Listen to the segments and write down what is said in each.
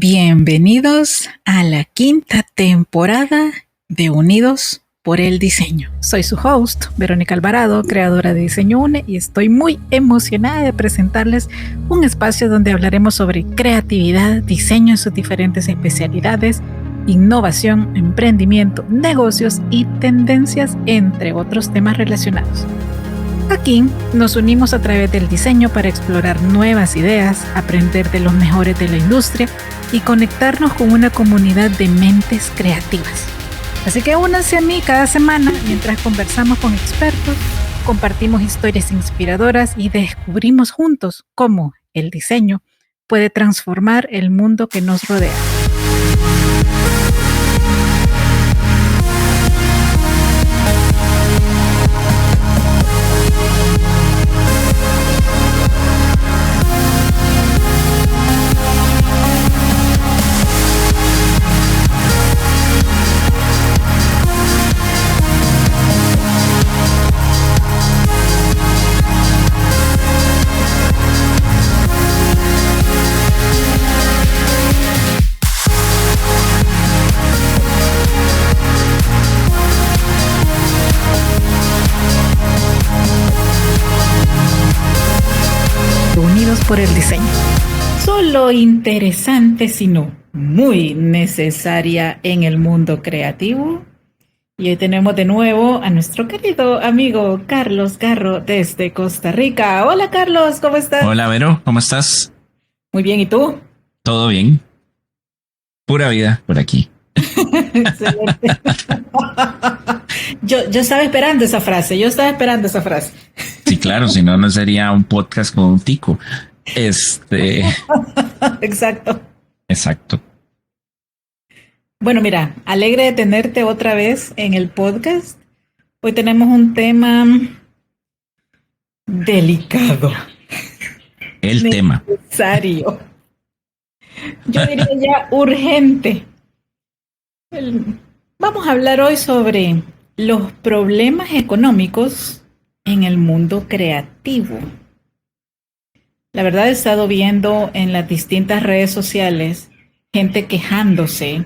Bienvenidos a la quinta temporada de Unidos por el Diseño. Soy su host, Verónica Alvarado, creadora de Diseño UNE, y estoy muy emocionada de presentarles un espacio donde hablaremos sobre creatividad, diseño en sus diferentes especialidades, innovación, emprendimiento, negocios y tendencias, entre otros temas relacionados. Aquí nos unimos a través del diseño para explorar nuevas ideas, aprender de los mejores de la industria y conectarnos con una comunidad de mentes creativas. Así que únanse a mí cada semana mientras conversamos con expertos, compartimos historias inspiradoras y descubrimos juntos cómo el diseño puede transformar el mundo que nos rodea. Unidos por el diseño. Solo interesante, sino muy necesaria en el mundo creativo. Y hoy tenemos de nuevo a nuestro querido amigo Carlos Garro desde Costa Rica. Hola Carlos, ¿cómo estás? Hola Vero, ¿cómo estás? Muy bien, ¿y tú? ¿Todo bien? Pura vida por aquí. Excelente. Yo estaba esperando esa frase, Sí, claro, si no, no sería un podcast con un tico. Exacto. Exacto. Bueno, mira, alegre de tenerte otra vez en el podcast. Hoy tenemos un tema delicado. El tema. Necesario. Yo diría ya urgente. Vamos a hablar hoy sobre los problemas económicos en el mundo creativo. La verdad he estado viendo en las distintas redes sociales gente quejándose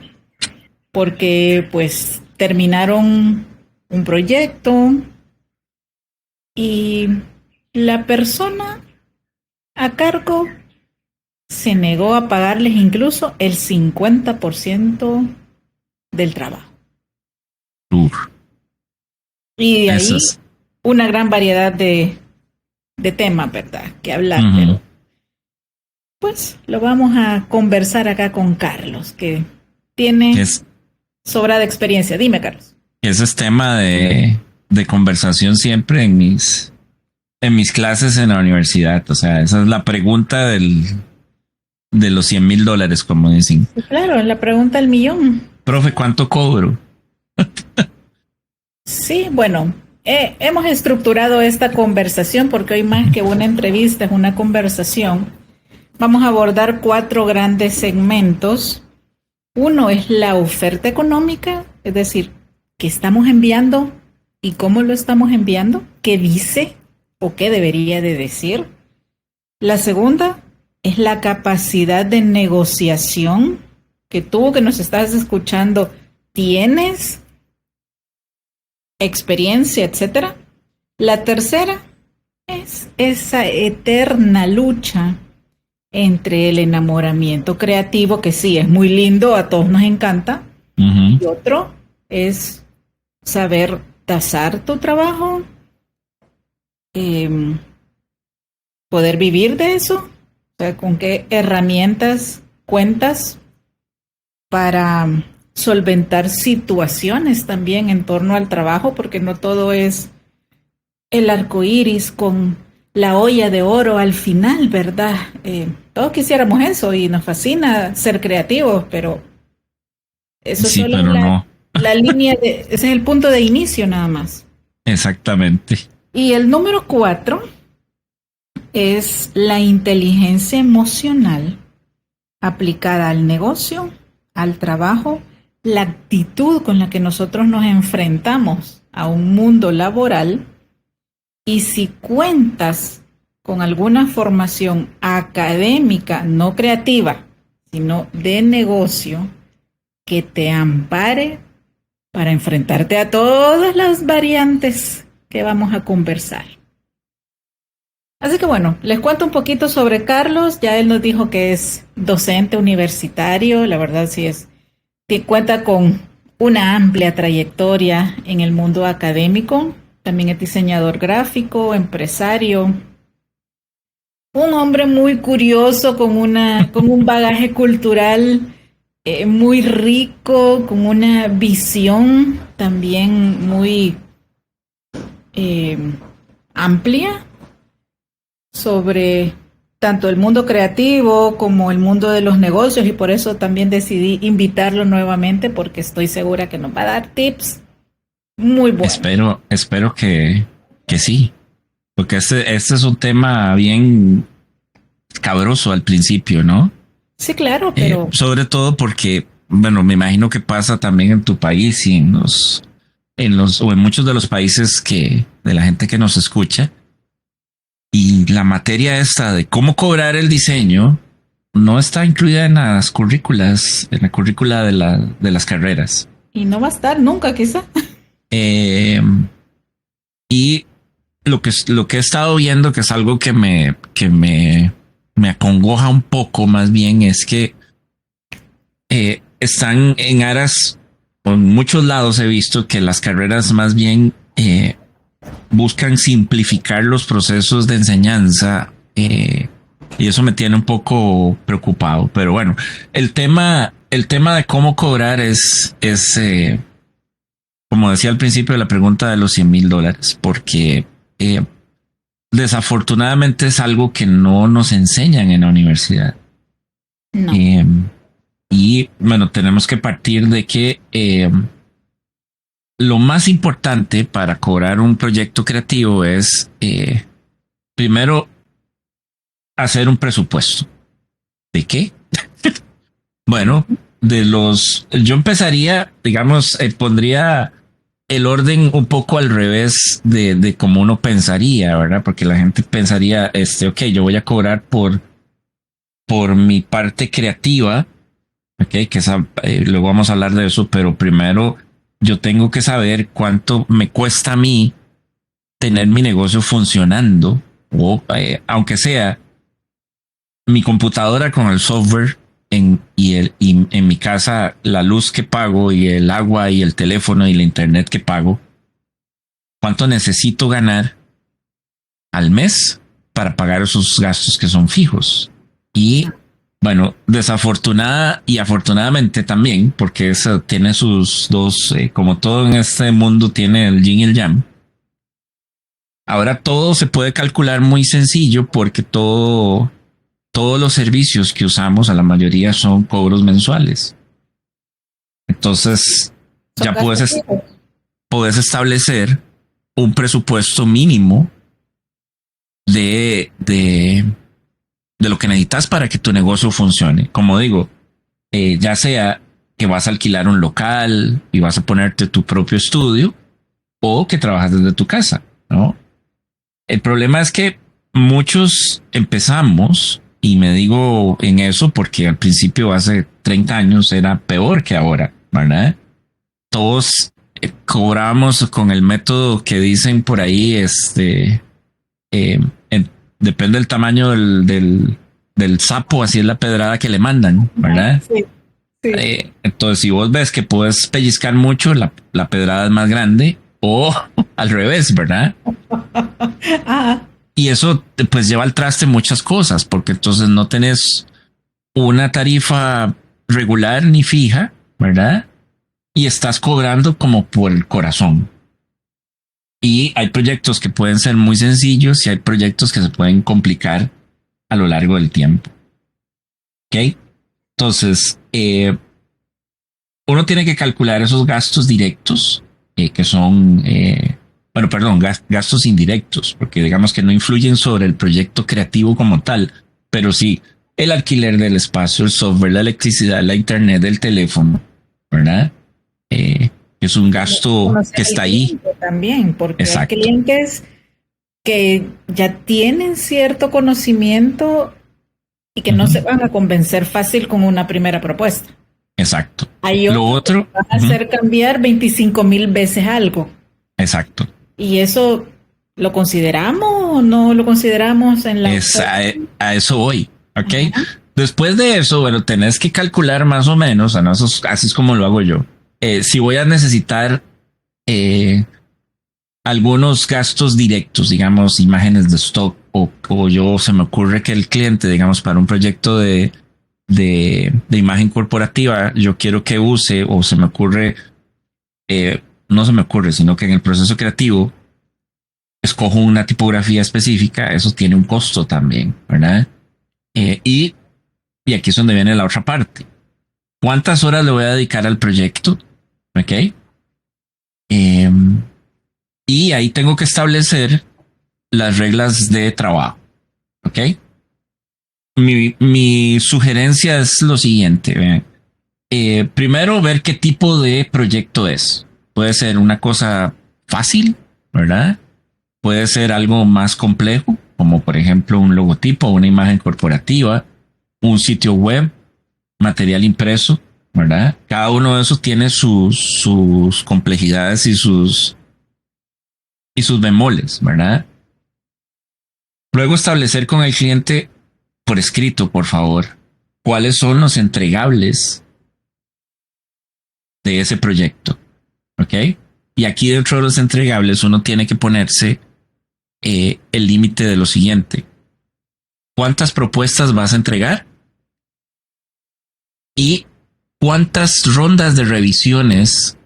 porque pues terminaron un proyecto y la persona a cargo se negó a pagarles incluso el 50% del trabajo. Y de ahí una gran variedad de temas, ¿verdad? Que hablar, pero pues lo vamos a conversar acá con Carlos, que tiene sobrada experiencia. Dime, Carlos. Ese es tema de conversación siempre en mis clases en la universidad. O sea, esa es la pregunta de los $100,000, como dicen. Sí, claro, la pregunta del millón. Profe, ¿cuánto cobro? Sí, bueno, hemos estructurado esta conversación porque hoy más que una entrevista es una conversación. Vamos a abordar 4 grandes segmentos. Uno es la oferta económica, es decir, ¿qué estamos enviando y cómo lo estamos enviando? ¿Qué dice o qué debería de decir? La segunda es la capacidad de negociación que tú que nos estás escuchando tienes, experiencia, etcétera. La tercera es esa eterna lucha entre el enamoramiento creativo, que sí, es muy lindo, a todos nos encanta, y otro es saber tasar tu trabajo, poder vivir de eso, o sea, con qué herramientas cuentas para solventar situaciones también en torno al trabajo, porque no todo es el arco iris con la olla de oro al final, ¿verdad? Todos quisiéramos eso y nos fascina ser creativos, pero eso sí, solo pero no. La línea ese es el punto de inicio nada más. Exactamente. Y el número 4 es la inteligencia emocional aplicada al negocio, al trabajo, la actitud con la que nosotros nos enfrentamos a un mundo laboral. Y si cuentas con alguna formación académica, no creativa, sino de negocio que te ampare para enfrentarte a todas las variantes que vamos a conversar. Así que bueno, les cuento un poquito sobre Carlos. Ya él nos dijo que es docente universitario. La verdad sí cuenta con una amplia trayectoria en el mundo académico. También es diseñador gráfico, empresario. Un hombre muy curioso con un bagaje cultural muy rico, con una visión también muy amplia sobre tanto el mundo creativo como el mundo de los negocios, y por eso también decidí invitarlo nuevamente, porque estoy segura que nos va a dar tips muy buenos. Espero que sí, porque este es un tema bien cabroso al principio, ¿no? Sí, claro, pero sobre todo porque, bueno, me imagino que pasa también en tu país y en o en muchos de los países de la gente que nos escucha. Y la materia esta de cómo cobrar el diseño no está incluida en las currículas, en la currícula de las carreras. Y no va a estar nunca, quizá. Y lo que he estado viendo, que es algo que me acongoja un poco más bien, es que están en aras, en muchos lados he visto que las carreras más bien buscan simplificar los procesos de enseñanza y eso me tiene un poco preocupado. Pero bueno, el tema de cómo cobrar es como decía al principio de la pregunta, de los $100,000, porque desafortunadamente es algo que no nos enseñan en la universidad. No. Y bueno, tenemos que partir de que lo más importante para cobrar un proyecto creativo es primero hacer un presupuesto. ¿De qué? Bueno, yo empezaría, digamos, pondría el orden un poco al revés de cómo uno pensaría, ¿verdad? Porque la gente pensaría, ok, yo voy a cobrar por mi parte creativa, ok, que luego vamos a hablar de eso, pero primero yo tengo que saber cuánto me cuesta a mí tener mi negocio funcionando, o aunque sea mi computadora con el software y en mi casa la luz que pago y el agua y el teléfono y la internet que pago, cuánto necesito ganar al mes para pagar esos gastos que son fijos. Y bueno, desafortunada y afortunadamente también, porque eso tiene sus dos, como todo en este mundo tiene el yin y el yang. Ahora todo se puede calcular muy sencillo porque todos los servicios que usamos, a la mayoría son cobros mensuales. Entonces ya puedes establecer un presupuesto mínimo de lo que necesitas para que tu negocio funcione. Como digo, ya sea que vas a alquilar un local y vas a ponerte tu propio estudio o que trabajas desde tu casa, ¿no? El problema es que muchos empezamos, y me digo en eso porque al principio, hace 30 años, era peor que ahora, ¿verdad? Todos cobramos con el método que dicen por ahí, depende del tamaño del sapo, así es la pedrada que le mandan, ¿verdad? Sí, sí. Entonces, si vos ves que puedes pellizcar mucho, la pedrada es más grande, o al revés, ¿verdad? Y eso pues lleva al traste muchas cosas, porque entonces no tenés una tarifa regular ni fija, ¿verdad? Y estás cobrando como por el corazón. Y hay proyectos que pueden ser muy sencillos y hay proyectos que se pueden complicar a lo largo del tiempo. ¿Ok? Entonces, uno tiene que calcular esos gastos directos que son, gastos indirectos, porque digamos que no influyen sobre el proyecto creativo como tal, pero sí el alquiler del espacio, el software, la electricidad, la internet, el teléfono, ¿verdad? Es un gasto que está ahí. También, porque exacto, hay clientes que ya tienen cierto conocimiento y que no se van a convencer fácil con una primera propuesta. Exacto. Hay Lo otro van a hacer cambiar 25,000 veces algo. Exacto. ¿Y eso lo consideramos o no lo consideramos en la... A eso voy, ¿ok? Después de eso, bueno, tenés que calcular más o menos, así es como lo hago yo. Si voy a necesitar algunos gastos directos, digamos, imágenes de stock, o yo se me ocurre que el cliente, digamos, para un proyecto de imagen corporativa, yo quiero que use, o se me ocurre, no se me ocurre, sino que en el proceso creativo escojo una tipografía específica, eso tiene un costo también, ¿verdad? Y aquí es donde viene la otra parte. ¿Cuántas horas le voy a dedicar al proyecto? ¿Ok? Y ahí tengo que establecer las reglas de trabajo. ¿Ok? Mi sugerencia es lo siguiente. Primero, ver qué tipo de proyecto es. Puede ser una cosa fácil, ¿verdad? Puede ser algo más complejo, como por ejemplo un logotipo, una imagen corporativa, un sitio web, material impreso, ¿verdad? Cada uno de esos tiene sus complejidades y sus bemoles, ¿verdad? Luego establecer con el cliente por escrito, por favor, cuáles son los entregables de ese proyecto, ¿ok? Y aquí dentro de los entregables uno tiene que ponerse el límite de lo siguiente. ¿Cuántas propuestas vas a entregar? ¿Y cuántas rondas de revisiones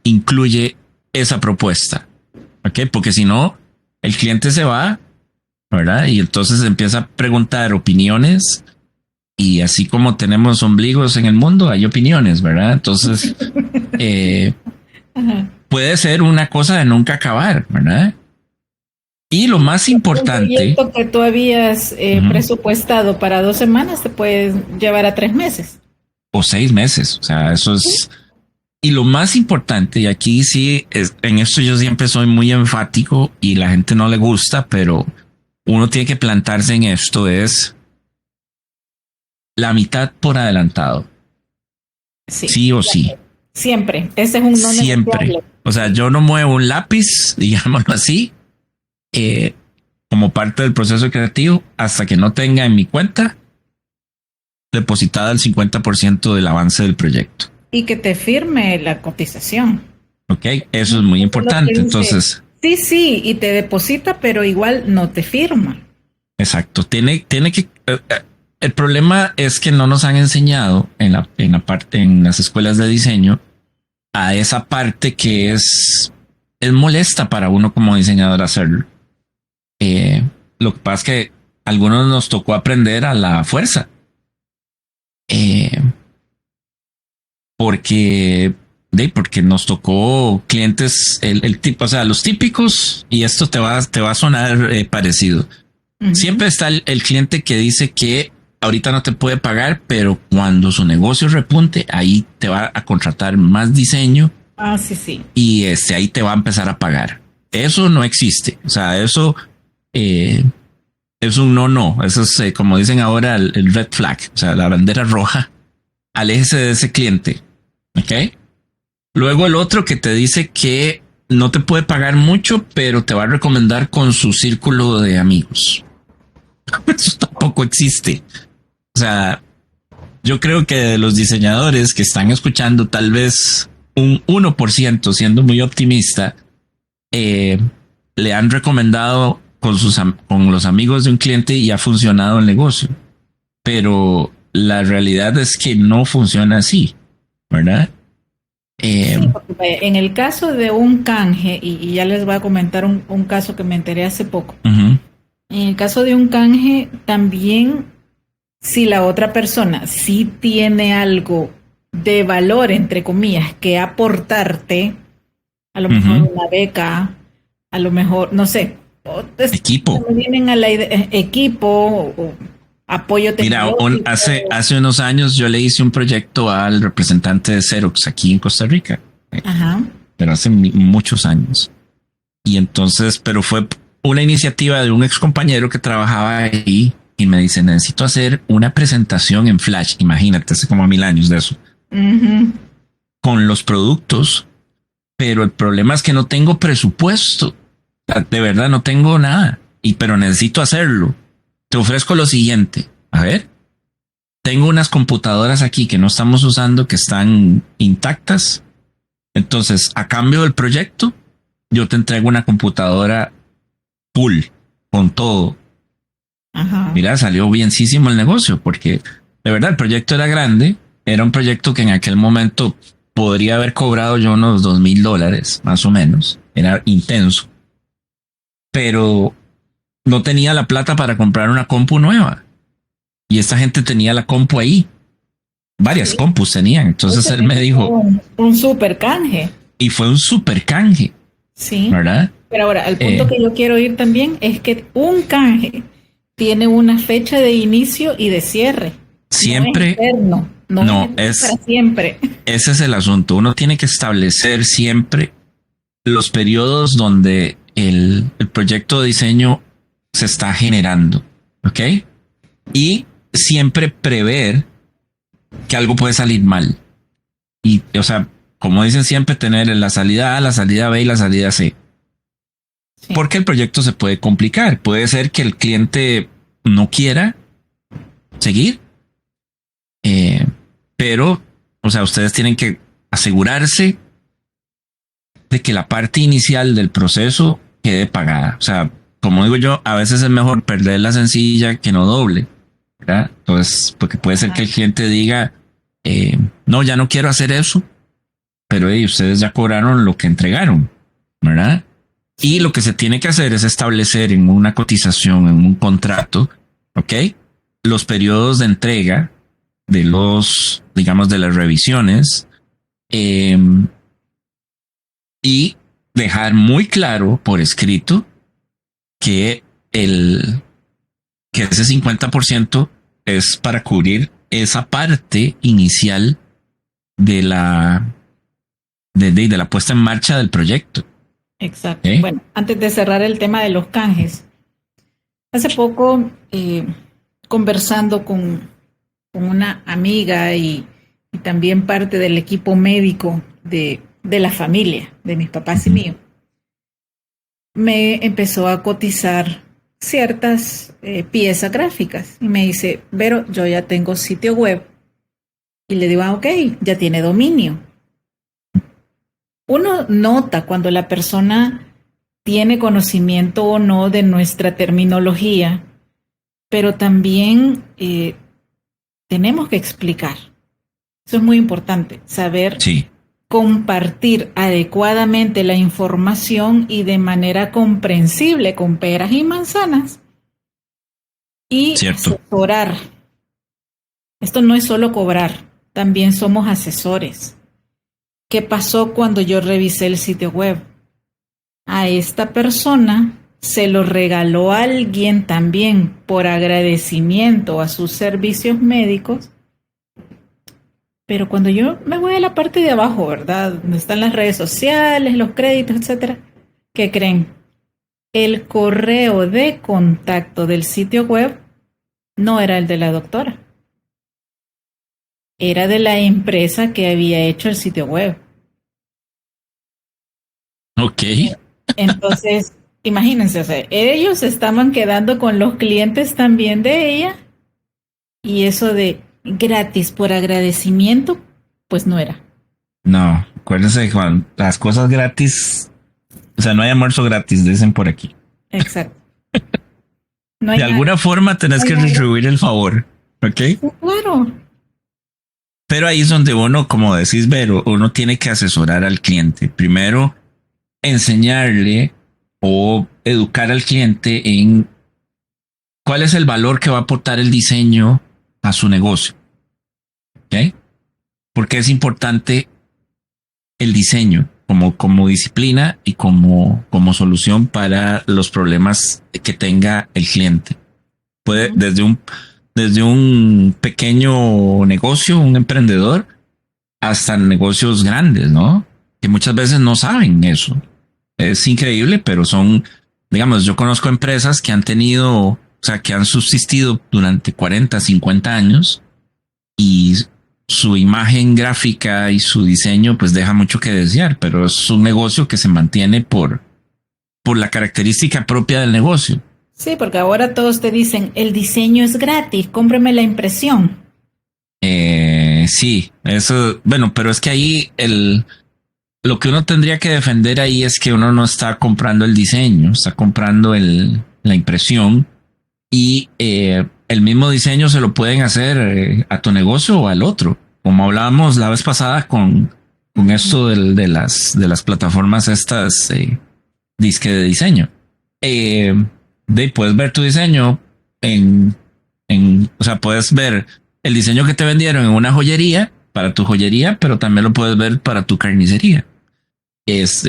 incluye esa propuesta? ¿Ok? Porque si no, el cliente se va, ¿verdad? Y entonces empieza a preguntar opiniones, y así como tenemos ombligos en el mundo, hay opiniones, ¿verdad? Entonces, puede ser una cosa de nunca acabar, ¿verdad? Y lo más importante... Un proyecto que tú habías presupuestado para 2 semanas te puedes llevar a 3 meses. O 6 meses, o sea, eso es... Y lo más importante, y aquí sí, en esto yo siempre soy muy enfático y la gente no le gusta, pero uno tiene que plantarse en esto, es la mitad por adelantado. Sí o sí. Siempre. Ese es un no siempre. Negociable. O sea, yo no muevo un lápiz, digámoslo así, como parte del proceso creativo, hasta que no tenga en mi cuenta depositada el 50% del avance del proyecto. Y que te firme la cotización. Ok, eso es muy importante. Entonces, sí, y te deposita, pero igual no te firma. Exacto. Tiene que. El problema es que no nos han enseñado en la parte, en las escuelas de diseño, a esa parte que es molesta para uno como diseñador hacerlo. Lo que pasa es que a algunos nos tocó aprender a la fuerza. Porque nos tocó clientes, el tipo, o sea, los típicos, y esto te va a sonar parecido. Siempre está el cliente que dice que ahorita no te puede pagar, pero cuando su negocio repunte, ahí te va a contratar más diseño. Sí. Y ahí te va a empezar a pagar. Eso no existe. O sea, eso es un no. Eso es como dicen ahora el red flag, o sea, la bandera roja. Aléjese de ese cliente. Ok. Luego el otro que te dice que no te puede pagar mucho, pero te va a recomendar con su círculo de amigos. Eso tampoco existe. O sea, yo creo que de los diseñadores que están escuchando, tal vez un 1%, siendo muy optimista, le han recomendado con los amigos de un cliente y ha funcionado el negocio. Pero la realidad es que no funciona así, ¿verdad? En el caso de un canje, y ya les voy a comentar un caso que me enteré hace poco. En el caso de un canje, también si la otra persona sí tiene algo de valor, entre comillas, que aportarte, a lo mejor una beca, a lo mejor, no sé, equipo. Vienen a la idea, equipo o apoyo tecnológico. Mira, hace unos años yo le hice un proyecto al representante de Xerox aquí en Costa Rica. Pero hace muchos años. Y entonces, pero fue una iniciativa de un ex compañero que trabajaba ahí, y me dice, necesito hacer una presentación en Flash. Imagínate, hace como 1000 años de eso. Con los productos, pero el problema es que no tengo presupuesto. De verdad, no tengo nada. Pero necesito hacerlo. Te ofrezco lo siguiente. A ver, tengo unas computadoras aquí que no estamos usando, que están intactas. Entonces, a cambio del proyecto, yo te entrego una computadora full, con todo. Ajá. Mira, salió bienísimo el negocio, porque de verdad el proyecto era grande. Era un proyecto que en aquel momento podría haber cobrado yo unos $2000, más o menos. Era intenso. Pero no tenía la plata para comprar una compu nueva. Y esta gente tenía la compu ahí. Varias compus tenían. Entonces él me dijo... Un super canje. Y fue un super canje. Sí. ¿Verdad? Pero ahora, el punto que yo quiero ir también es que un canje tiene una fecha de inicio y de cierre. Siempre... No es para siempre. Ese es el asunto. Uno tiene que establecer siempre los periodos donde el proyecto de diseño se está generando. ¿Ok? Y siempre prever que algo puede salir mal. Y, o sea, como dicen siempre, tener la salida A, la salida B y la salida C. Sí. Porque el proyecto se puede complicar. Puede ser que el cliente no quiera seguir. Pero, o sea, ustedes tienen que asegurarse de que la parte inicial del proceso quede pagada. O sea, como digo yo, a veces es mejor perder la sencilla que no doble, ¿verdad? Entonces, porque puede ser que el cliente diga, no, ya no quiero hacer eso, pero ustedes ya cobraron lo que entregaron, ¿verdad? Y lo que se tiene que hacer es establecer en una cotización, en un contrato, ¿ok? Los periodos de entrega de los, digamos, de las revisiones, y dejar muy claro por escrito que ese 50% es para cubrir esa parte inicial de la puesta en marcha del proyecto. Exacto. Bueno, antes de cerrar el tema de los canjes, hace poco conversando con una amiga y también parte del equipo médico de la familia, de mis papás y mío, me empezó a cotizar ciertas piezas gráficas y me dice, Vero, yo ya tengo sitio web. Y le digo, ok, ya tiene dominio. Uno nota cuando la persona tiene conocimiento o no de nuestra terminología, pero también tenemos que explicar. Eso es muy importante, saber compartir adecuadamente la información y de manera comprensible con peras y manzanas y asesorar. Esto no es solo cobrar, también somos asesores. ¿Qué pasó cuando yo revisé el sitio web? A esta persona se lo regaló a alguien también por agradecimiento a sus servicios médicos. Pero cuando yo me voy a la parte de abajo, ¿verdad? Donde están las redes sociales, los créditos, etcétera. ¿Qué creen? El correo de contacto del sitio web no era el de la doctora. Era de la empresa que había hecho el sitio web. Ok. Entonces, imagínense, o sea, ellos estaban quedando con los clientes también de ella y eso de gratis por agradecimiento, pues no era. No, acuérdense, Juan, las cosas gratis, o sea, no hay almuerzo gratis, dicen por aquí. Exacto. No de alguna forma tenés que retribuir el favor, ¿ok? Sí, claro. Pero ahí es donde uno, como decís, Vero, uno tiene que asesorar al cliente. Primero, enseñarle o educar al cliente en cuál es el valor que va a aportar el diseño a su negocio. ¿Ok? Porque es importante el diseño como disciplina y como solución para los problemas que tenga el cliente. Puede desde un pequeño negocio, un emprendedor, hasta negocios grandes, ¿no? Que muchas veces no saben eso. Es increíble, pero son, digamos, yo conozco empresas que han tenido o sea, que han subsistido durante 40, 50 años y su imagen gráfica y su diseño pues deja mucho que desear, pero es un negocio que se mantiene por la característica propia del negocio. Sí, porque ahora todos te dicen, el diseño es gratis, cómprame la impresión. Sí, eso, bueno, pero es que ahí lo que uno tendría que defender ahí es que uno no está comprando el diseño, está comprando la impresión y el mismo diseño se lo pueden hacer a tu negocio o al otro. Como hablábamos la vez pasada con esto de las plataformas estas disque de diseño. Puedes ver tu diseño o sea, puedes ver el diseño que te vendieron en una joyería para tu joyería, pero también lo puedes ver para tu carnicería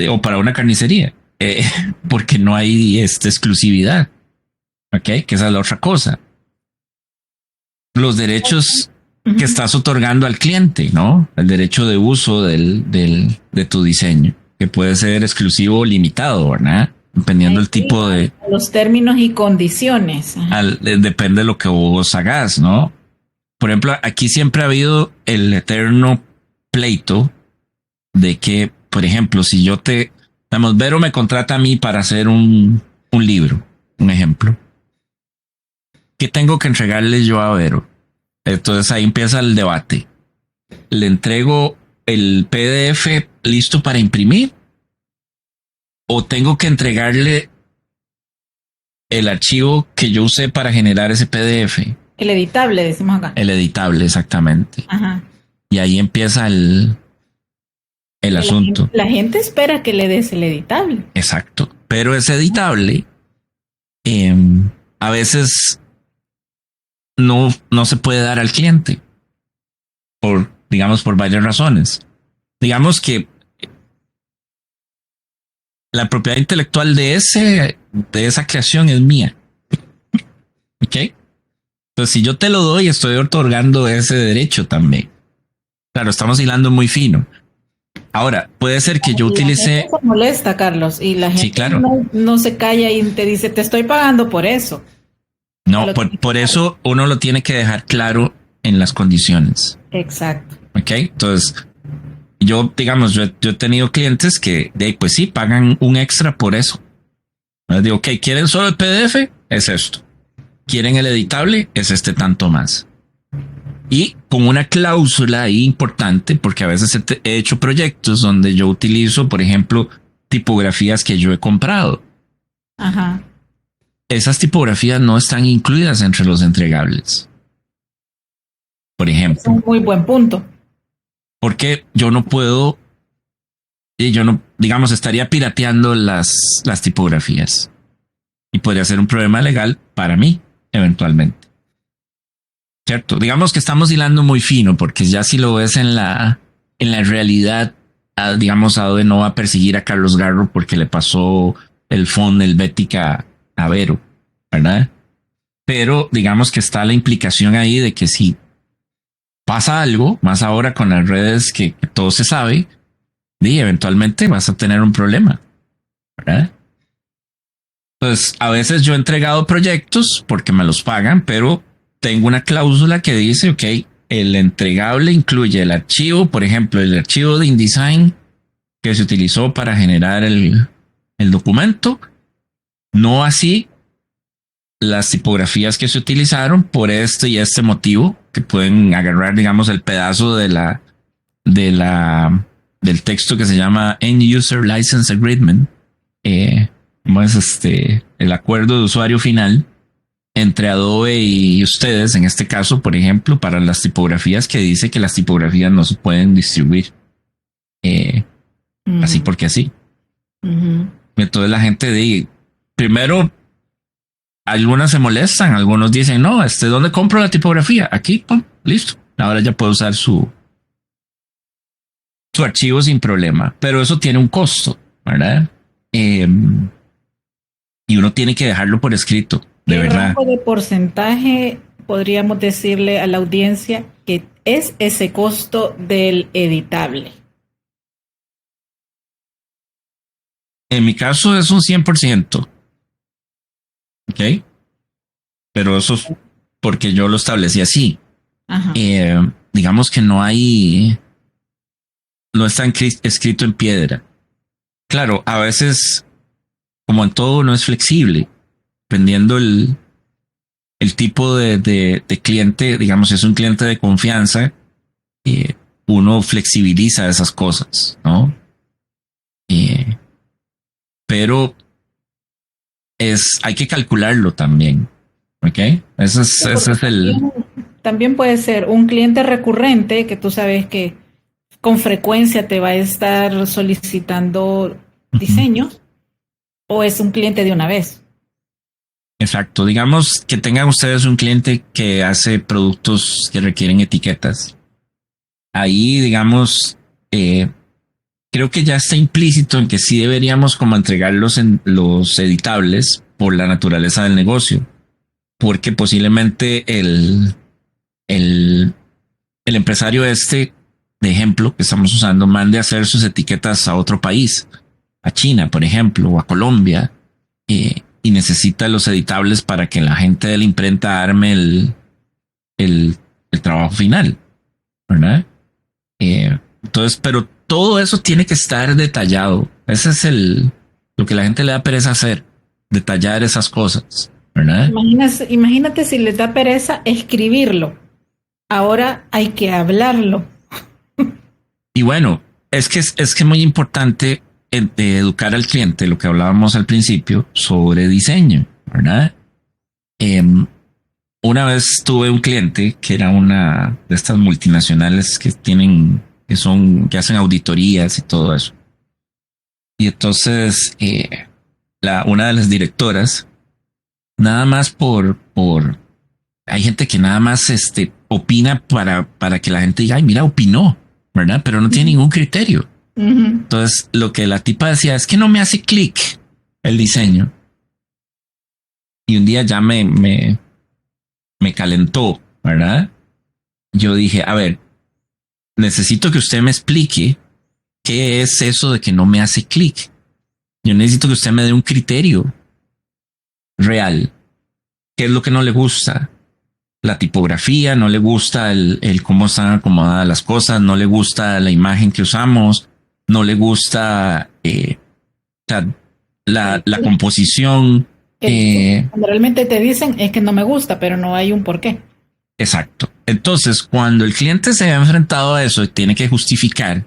o para una carnicería, porque no hay exclusividad. Ok, que esa es la otra cosa. Los derechos que estás otorgando al cliente, ¿no? El derecho de uso de tu diseño, que puede ser exclusivo o limitado, ¿verdad? Dependiendo del tipo de... Los términos y condiciones. Depende de lo que vos hagas, ¿no? Por ejemplo, aquí siempre ha habido el eterno pleito de que, por ejemplo, si Vero me contrata a mí para hacer un libro, un ejemplo. ¿Qué tengo que entregarle yo a Vero? Entonces ahí empieza el debate. ¿Le entrego el PDF listo para imprimir? ¿O tengo que entregarle el archivo que yo usé para generar ese PDF? El editable, decimos acá. El editable, exactamente. Ajá. Y ahí empieza el asunto. La gente espera que le des el editable. Exacto. Pero ese editable a veces no se puede dar al cliente por varias razones. Digamos que la propiedad intelectual de esa creación es mía. ¿Ok? Entonces, si yo te lo doy, estoy otorgando ese derecho también. Claro, estamos hilando muy fino. Ahora, puede ser que yo utilice... La gente se molesta, Carlos, y la gente sí, claro. no se calla y te dice, te estoy pagando por eso. No, por eso uno lo tiene que dejar claro en las condiciones. Exacto. Ok, entonces yo he tenido clientes que pues sí, pagan un extra por eso. Les digo, ok, ¿quieren solo el PDF? Es esto. ¿Quieren el editable? Es este tanto más. Y con una cláusula ahí importante, porque a veces he hecho proyectos donde yo utilizo, por ejemplo, tipografías que yo he comprado. Ajá. Esas tipografías no están incluidas entre los entregables. Por ejemplo. Es un muy buen punto. Porque yo no puedo, estaría pirateando las tipografías. Y podría ser un problema legal para mí, eventualmente. ¿Cierto? Digamos que estamos hilando muy fino, porque ya si lo ves en la realidad, Adobe no va a perseguir a Carlos Garro porque le pasó el font helvética a Vero, ¿verdad? Pero digamos que está la implicación ahí de que si pasa algo, más ahora con las redes que todo se sabe, y eventualmente vas a tener un problema, ¿verdad? Entonces, a veces yo he entregado proyectos porque me los pagan, pero tengo una cláusula que dice, ok, el entregable incluye el archivo, por ejemplo, el archivo de InDesign que se utilizó para generar el documento, no así las tipografías que se utilizaron por este y este motivo, que pueden agarrar, digamos, el pedazo del texto que se llama End User License Agreement, como es el acuerdo de usuario final entre Adobe y ustedes, en este caso, por ejemplo, para las tipografías, que dice que las tipografías no se pueden distribuir así porque así. Entonces la gente primero, algunas se molestan, algunos dicen, no, ¿dónde compro la tipografía? Aquí, listo. Ahora ya puedo usar su archivo sin problema, pero eso tiene un costo, ¿verdad? Y uno tiene que dejarlo por escrito, de verdad. ¿Qué de porcentaje podríamos decirle a la audiencia que es ese costo del editable? En mi caso es un 100%. ¿Ok? pero eso es porque yo lo establecí así. Ajá. Digamos que no está escrito en piedra. Claro, a veces, como en todo, no es flexible, dependiendo el tipo de cliente, digamos, si es un cliente de confianza, uno flexibiliza esas cosas, ¿no? Eh, pero hay que calcularlo también, ¿ok? Ese es el... También puede ser un cliente recurrente que tú sabes que con frecuencia te va a estar solicitando Ujú. diseños, o es un cliente de una vez. Exacto. Digamos que tengan ustedes un cliente que hace productos que requieren etiquetas. Ahí, digamos, creo que ya está implícito en que sí deberíamos como entregarlos en los editables por la naturaleza del negocio, porque posiblemente el, el empresario este, de ejemplo, que estamos usando, mande a hacer sus etiquetas a otro país, a China, por ejemplo, o a Colombia, y necesita los editables para que la gente de la imprenta arme el trabajo final, ¿verdad? Entonces, pero todo eso tiene que estar detallado. Ese es lo que la gente le da pereza hacer, detallar esas cosas, ¿verdad? Imagínate si les da pereza escribirlo. Ahora hay que hablarlo. Y bueno, es que es muy importante educar al cliente, lo que hablábamos al principio, sobre diseño, ¿verdad? Em, una vez tuve un cliente que era una de estas multinacionales que que hacen auditorías y todo eso. Y entonces, una de las directoras, nada más hay gente que nada más opina para que la gente diga, ay, mira, opinó, ¿verdad? Pero no tiene ningún criterio. Ujú. Entonces, lo que la tipa decía es que no me hace clic el diseño. Y un día ya me calentó, ¿verdad? Yo dije, a ver, necesito que usted me explique qué es eso de que no me hace clic. Yo necesito que usted me dé un criterio real. ¿Qué es lo que no le gusta? La tipografía, no le gusta el cómo están acomodadas las cosas, no le gusta la imagen que usamos, no le gusta o sea, la composición. Cuando realmente te dicen es que no me gusta, pero no hay un porqué. Exacto. Entonces, cuando el cliente se ha enfrentado a eso y tiene que justificar,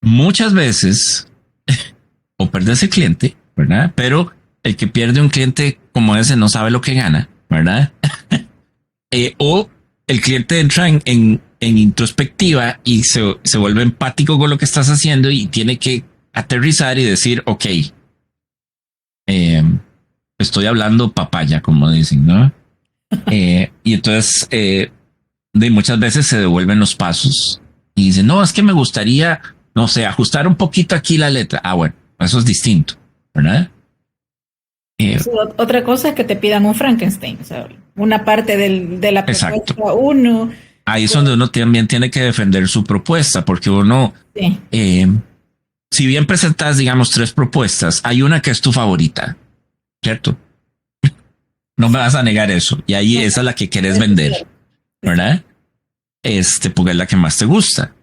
muchas veces, o pierde ese cliente, ¿verdad? Pero el que pierde un cliente como ese no sabe lo que gana, ¿verdad? O el cliente entra en introspectiva y se vuelve empático con lo que estás haciendo y tiene que aterrizar y decir, ok, estoy hablando papaya, como dicen, ¿no? Y entonces, de muchas veces se devuelven los pasos y dicen, no, es que me gustaría, no sé, ajustar un poquito aquí la letra. Ah, bueno, eso es distinto, ¿verdad? Eh, Sí, otra cosa es que te pidan un Frankenstein, o sea, una parte de la exacto. propuesta uno. Ahí es donde uno también tiene que defender su propuesta, porque uno, Sí, eh, si bien presentas, digamos, tres propuestas, hay una que es tu favorita, ¿cierto? No me vas a negar eso. Y ahí esa es la que quieres eso es vender, cierto. ¿verdad? Porque es la que más te gusta.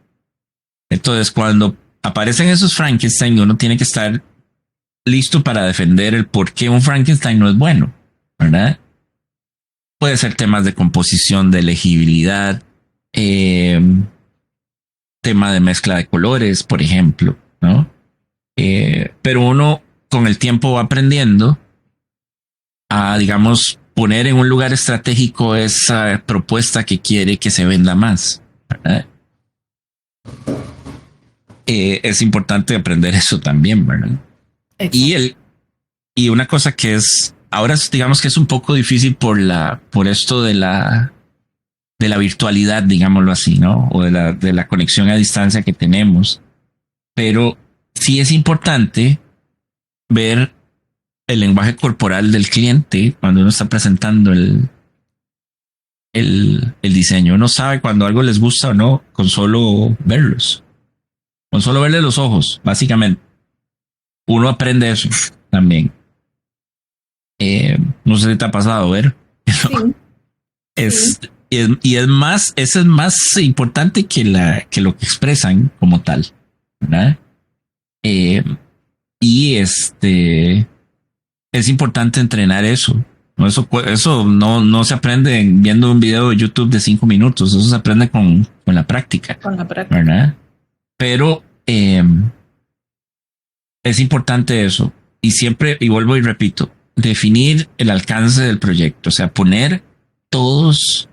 Entonces, cuando aparecen esos Frankenstein, uno tiene que estar listo para defender el por qué un Frankenstein no es bueno, ¿verdad? Puede ser temas de composición, de legibilidad, eh, tema de mezcla de colores, por ejemplo, ¿no? Pero uno con el tiempo va aprendiendo a, digamos, poner en un lugar estratégico esa propuesta que quiere que se venda más, ¿verdad? Es importante aprender eso también, ¿verdad? Y Exacto. y una cosa que es ahora digamos que es un poco difícil por esto de la virtualidad, digámoslo así, ¿no? O de la conexión a distancia que tenemos. Pero sí es importante ver el lenguaje corporal del cliente cuando uno está presentando el diseño. Uno sabe cuando algo les gusta o no con solo verlos, con solo verle los ojos, básicamente. Uno aprende eso también. No sé si te ha pasado ver. Sí, Es, sí. y es más, eso es más importante que lo que expresan como tal, ¿verdad? Eh, y es importante entrenar eso. ¿No? Eso no se aprende viendo un video de YouTube de 5 minutos, eso se aprende con la práctica, Con la práctica. ¿verdad? Pero es importante eso. Y siempre, y vuelvo y repito, definir el alcance del proyecto, o sea, poner todas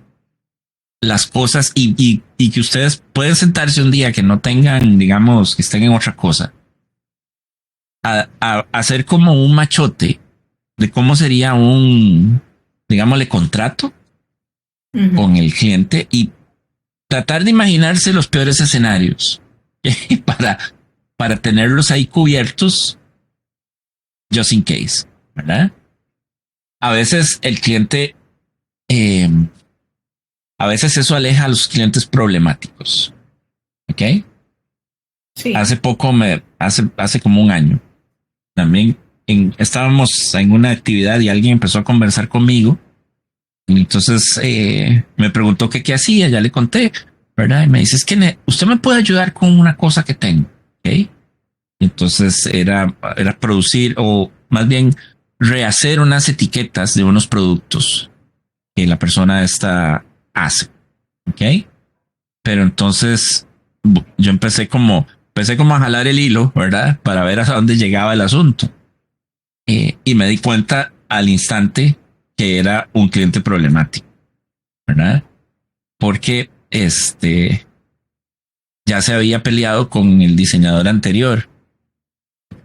las cosas y que ustedes pueden sentarse un día que no tengan, digamos, que estén en otra cosa, a hacer como un machote de cómo sería digámosle, contrato Ujú. con el cliente y tratar de imaginarse los peores escenarios para, para tenerlos ahí cubiertos just in case, ¿verdad? A veces el cliente, eh, a veces eso aleja a los clientes problemáticos, ¿ok? Sí. Hace poco, hace como un año, también estábamos en una actividad y alguien empezó a conversar conmigo. Y entonces me preguntó que qué hacía, ya le conté, ¿verdad? Y me dice, es que usted me puede ayudar con una cosa que tengo, ¿ok? Entonces era producir o más bien rehacer unas etiquetas de unos productos que la persona esta hace, ¿ok? Pero entonces yo empecé como a jalar el hilo, ¿verdad? Para ver hasta dónde llegaba el asunto. Y me di cuenta al instante que era un cliente problemático, ¿verdad? Porque ya se había peleado con el diseñador anterior,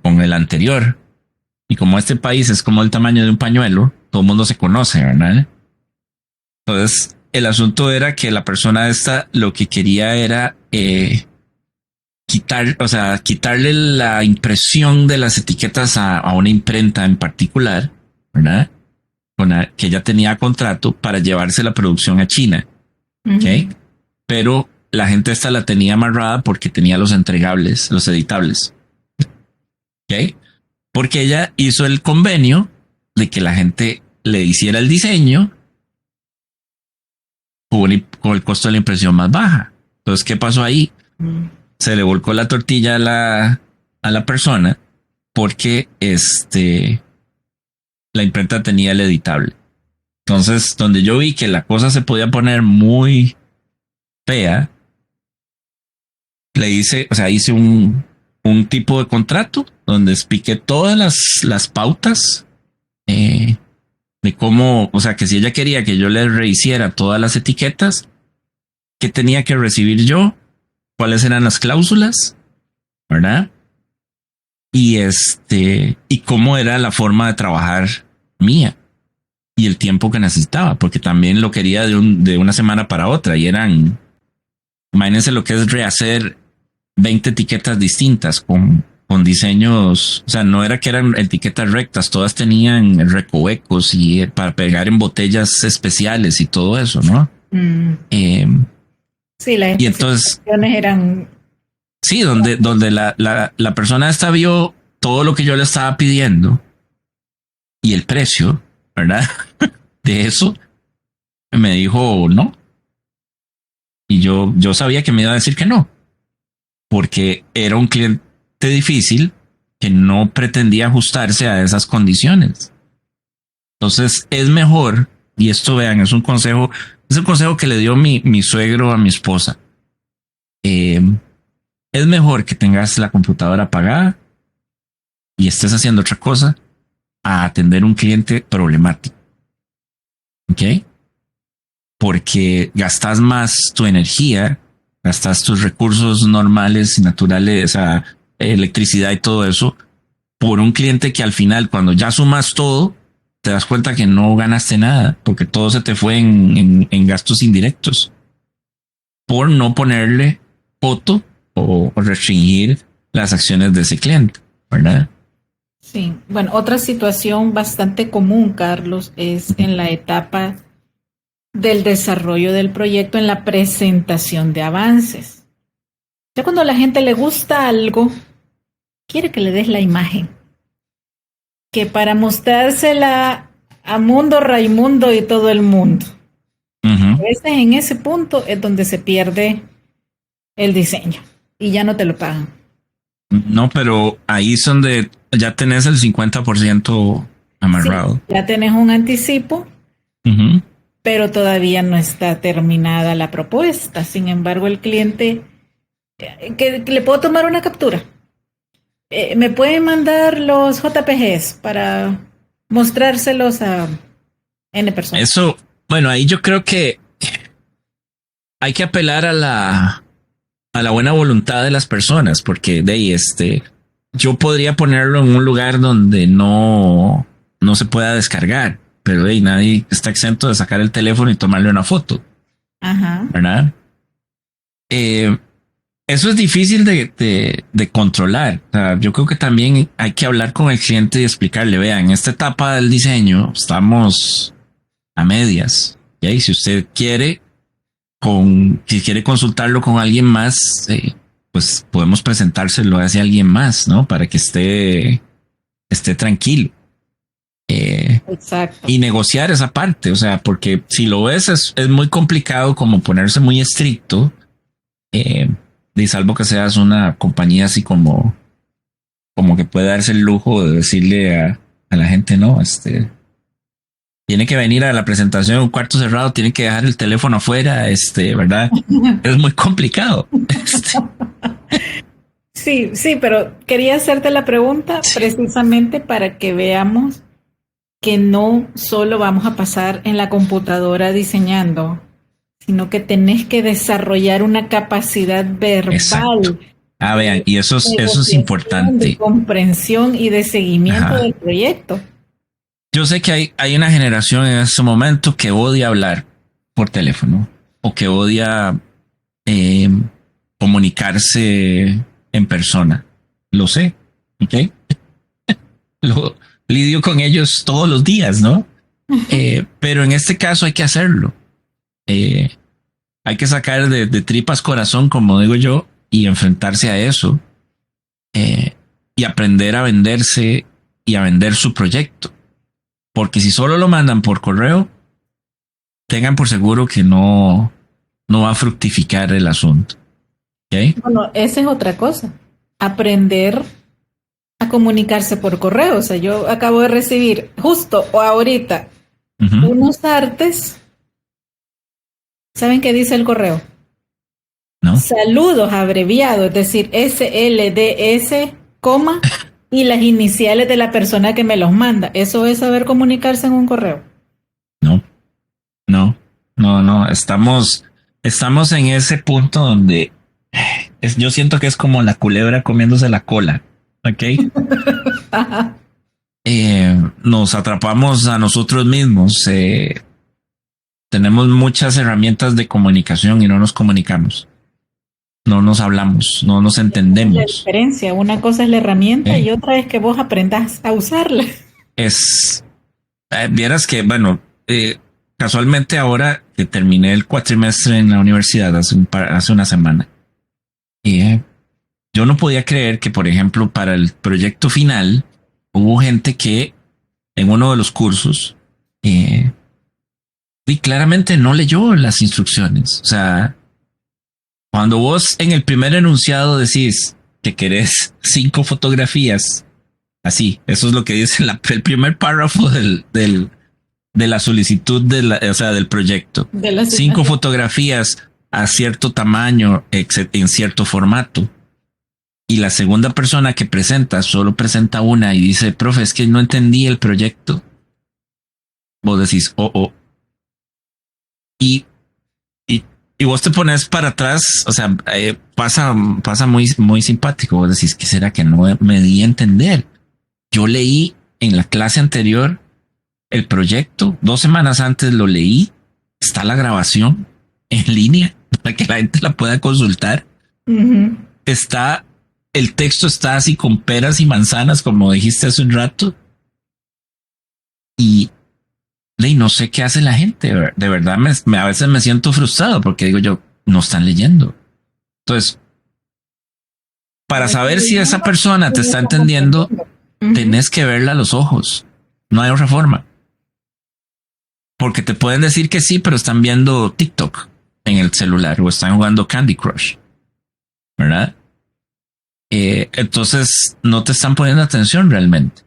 con el anterior. Y como este país es como el tamaño de un pañuelo, todo el mundo se conoce, ¿verdad? Entonces, el asunto era que la persona esta lo que quería era quitarle la impresión de las etiquetas a una imprenta en particular, ¿verdad? Que ya tenía contrato para llevarse la producción a China, Ujú. ¿ok? Pero la gente esta la tenía amarrada porque tenía los entregables, los editables, ¿ok? Porque ella hizo el convenio de que la gente le hiciera el diseño con el costo de la impresión más baja. Entonces, ¿qué pasó ahí? Se le volcó la tortilla a la persona porque la imprenta tenía el editable. Entonces, donde yo vi que la cosa se podía poner muy fea, hice un tipo de contrato donde expliqué todas las pautas de cómo, o sea, que si ella quería que yo le rehiciera todas las etiquetas, qué tenía que recibir yo, cuáles eran las cláusulas, ¿verdad? Y cómo era la forma de trabajar mía y el tiempo que necesitaba, porque también lo quería de una semana para otra y imagínense lo que es rehacer 20 etiquetas distintas con diseños, o sea, no era que eran etiquetas rectas, todas tenían recovecos y para pegar en botellas especiales y todo eso, ¿no? Mm. Eh, Sí, las y entonces, especificaciones eran. sí, donde la persona esta vio todo lo que yo le estaba pidiendo y el precio, ¿verdad? De eso, me dijo no. Y yo sabía que me iba a decir que no, porque era un cliente difícil que no pretendía ajustarse a esas condiciones. Entonces es mejor, y esto vean, es un consejo que le dio mi suegro a mi esposa. Eh, es mejor que tengas la computadora apagada y estés haciendo otra cosa a atender un cliente problemático. ¿Ok? Porque gastas más tu energía, gastas tus recursos normales y naturales, o sea, electricidad y todo eso, por un cliente que al final, cuando ya sumas todo, te das cuenta que no ganaste nada, porque todo se te fue en gastos indirectos, por no ponerle coto o restringir las acciones de ese cliente, ¿verdad? Sí, bueno, otra situación bastante común, Carlos, es en la etapa del desarrollo del proyecto, en la presentación de avances. Ya cuando a la gente le gusta algo, quiere que le des la imagen, que para mostrársela a Mundo, Raimundo y todo el mundo. Ujú. A veces en ese punto es donde se pierde el diseño y ya no te lo pagan. No, pero ahí es donde ya tenés el 50% Sí, amarrado. ya tenés un anticipo, Ujú. pero todavía no está terminada la propuesta. Sin embargo, el cliente, que le puedo tomar una captura. ¿Me pueden mandar los JPGs para mostrárselos a N personas? Eso, bueno, ahí yo creo que hay que apelar a la buena voluntad de las personas, porque de ahí yo podría ponerlo en un lugar donde no se pueda descargar, pero de ahí nadie está exento de sacar el teléfono y tomarle una foto, Ajá. ¿verdad? Eh, Eso es difícil de controlar. O sea, yo creo que también hay que hablar con el cliente y explicarle, vean, en esta etapa del diseño estamos a medias. Y ahí, si usted quiere, si quiere consultarlo con alguien más, pues podemos presentárselo hacia alguien más, ¿no? Para que esté tranquilo. Exacto. Y negociar esa parte. O sea, porque si lo ves, es muy complicado como ponerse muy estricto. Y salvo que seas una compañía así como que puede darse el lujo de decirle a la gente, no, tiene que venir a la presentación en un cuarto cerrado, tiene que dejar el teléfono afuera, ¿verdad? Es muy complicado. Sí, sí, pero quería hacerte la pregunta precisamente para que veamos que no solo vamos a pasar en la computadora diseñando, sino que tenés que desarrollar una capacidad Exacto. verbal Vean, de y eso es negociación, de importante. comprensión y de seguimiento Ajá. del proyecto. Yo sé que hay una generación en este momento que odia hablar por teléfono o que odia eh, comunicarse en persona. Lo sé, ¿ok? Lo lidio con ellos todos los días, ¿no? Pero en este caso hay que hacerlo. Eh, Hay que sacar de tripas corazón, como digo yo, y enfrentarse a eso y aprender a venderse y a vender su proyecto. Porque si solo lo mandan por correo, tengan por seguro que no va a fructificar el asunto. ¿Okay? Bueno, esa es otra cosa. Aprender a comunicarse por correo. O sea, yo acabo de recibir justo o ahorita Uh-huh. unos artes. ¿Saben qué dice el correo? ¿No? Saludos abreviados, es decir, SLDS, coma, y las iniciales de la persona que me los manda. Eso es saber comunicarse en un correo. No, no, no. Estamos en ese punto donde yo siento que es como la culebra comiéndose la cola. ¿Ok? Ajá. Nos atrapamos a nosotros mismos. Tenemos muchas herramientas de comunicación y no nos comunicamos. No nos hablamos, no nos La entendemos. diferencia, una cosa es la herramienta y otra es que vos aprendas a usarla. Vieras que, bueno, casualmente ahora que terminé el cuatrimestre en la universidad hace una semana, y yo no podía creer que, por ejemplo, para el proyecto final hubo gente que en uno de los cursos y claramente no leyó las instrucciones. O sea, cuando vos en el primer enunciado decís que querés 5 fotografías, así, eso es lo que dice el primer párrafo de la solicitud o sea, del proyecto. De la 5 asignación. fotografías a cierto tamaño, en cierto formato. Y la segunda persona que presenta solo presenta una y dice, profe, es que no entendí el proyecto. Vos decís, oh. Y, y vos te pones para atrás, o sea, pasa muy, muy simpático. Vos decís, ¿qué será que no me di a entender? Yo leí en la clase anterior el proyecto, 2 semanas antes lo leí, está la grabación en línea para que la gente la pueda consultar. Uh-huh. El texto está así con peras y manzanas, como dijiste hace un rato. Y no sé qué hace la gente. De verdad, a veces me siento frustrado porque digo yo, no están leyendo. Entonces, para saber si esa persona te está entendiendo, tenés que verla a los ojos. No hay otra forma. porque te pueden decir que sí, pero están viendo TikTok en el celular o están jugando Candy Crush, ¿verdad? Entonces no te están poniendo atención realmente.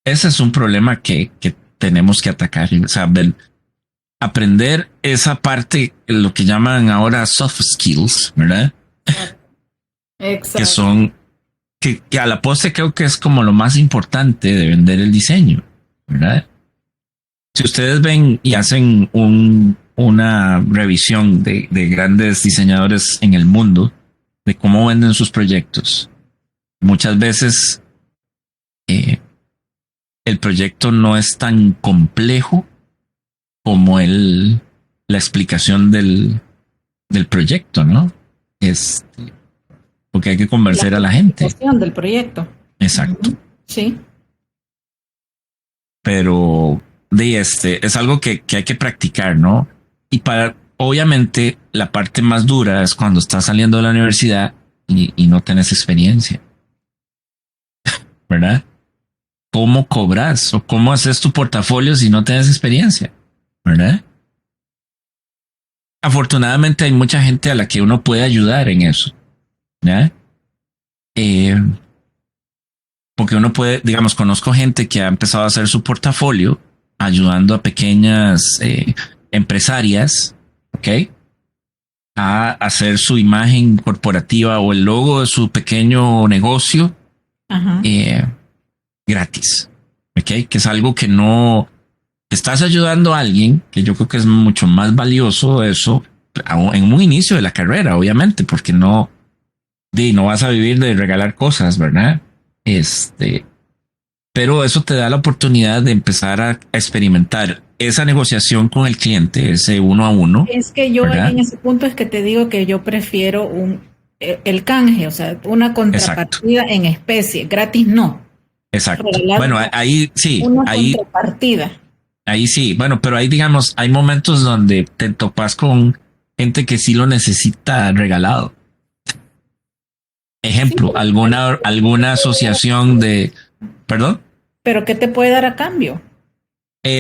Ese es un problema que tenemos que atacar. O sea, aprender esa parte, lo que llaman ahora soft skills, ¿verdad? Exacto. Que son, que a la postre creo que es como lo más importante de vender el diseño, ¿verdad? Si ustedes ven y hacen una revisión de grandes diseñadores en el mundo, de cómo venden sus proyectos, muchas veces el proyecto no es tan complejo como la explicación del proyecto, ¿no? Es porque hay que convencer a la gente. Del proyecto. Exacto. Sí. Pero es algo que hay que practicar, ¿no? Y obviamente, la parte más dura es cuando estás saliendo de la universidad y no tenés experiencia, ¿verdad? ¿Cómo cobras o cómo haces tu portafolio si no tienes experiencia? ¿Verdad? Afortunadamente hay mucha gente a la que uno puede ayudar en eso, ¿ya? Porque uno puede, digamos, conozco gente que ha empezado a hacer su portafolio ayudando a pequeñas empresarias, ¿ok? A hacer su imagen corporativa o el logo de su pequeño negocio gratis, ¿ok? Que es algo que no estás ayudando a alguien, que yo creo que es mucho más valioso eso en un inicio de la carrera, obviamente, porque no vas a vivir de regalar cosas, ¿verdad? Pero eso te da la oportunidad de empezar a experimentar esa negociación con el cliente, ese uno a uno. Es que yo en ese punto es que te digo que yo prefiero el canje, o sea, una contrapartida en especie, gratis no. Exacto. Bueno, ahí sí. Una contrapartida. Ahí sí, bueno, pero ahí digamos, hay momentos donde te topas con gente que sí lo necesita regalado. Ejemplo, sí, alguna asociación de... ¿Perdón? ¿Pero qué te puede dar a cambio?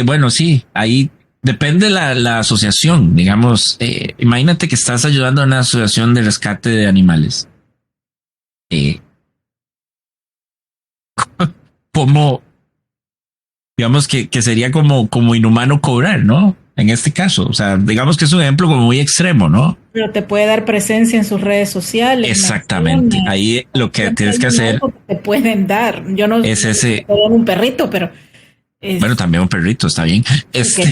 Bueno, sí, ahí depende la asociación. Digamos, imagínate que estás ayudando a una asociación de rescate de animales. ¿Cómo? Digamos que sería como inhumano cobrar, ¿no? En este caso, o sea, digamos que es un ejemplo como muy extremo, ¿no? Pero te puede dar presencia en sus redes sociales. Exactamente. Ahí lo que tienes que hacer. Te pueden dar. Yo no es ese. Un perrito, pero. Bueno, también un perrito, está bien. Si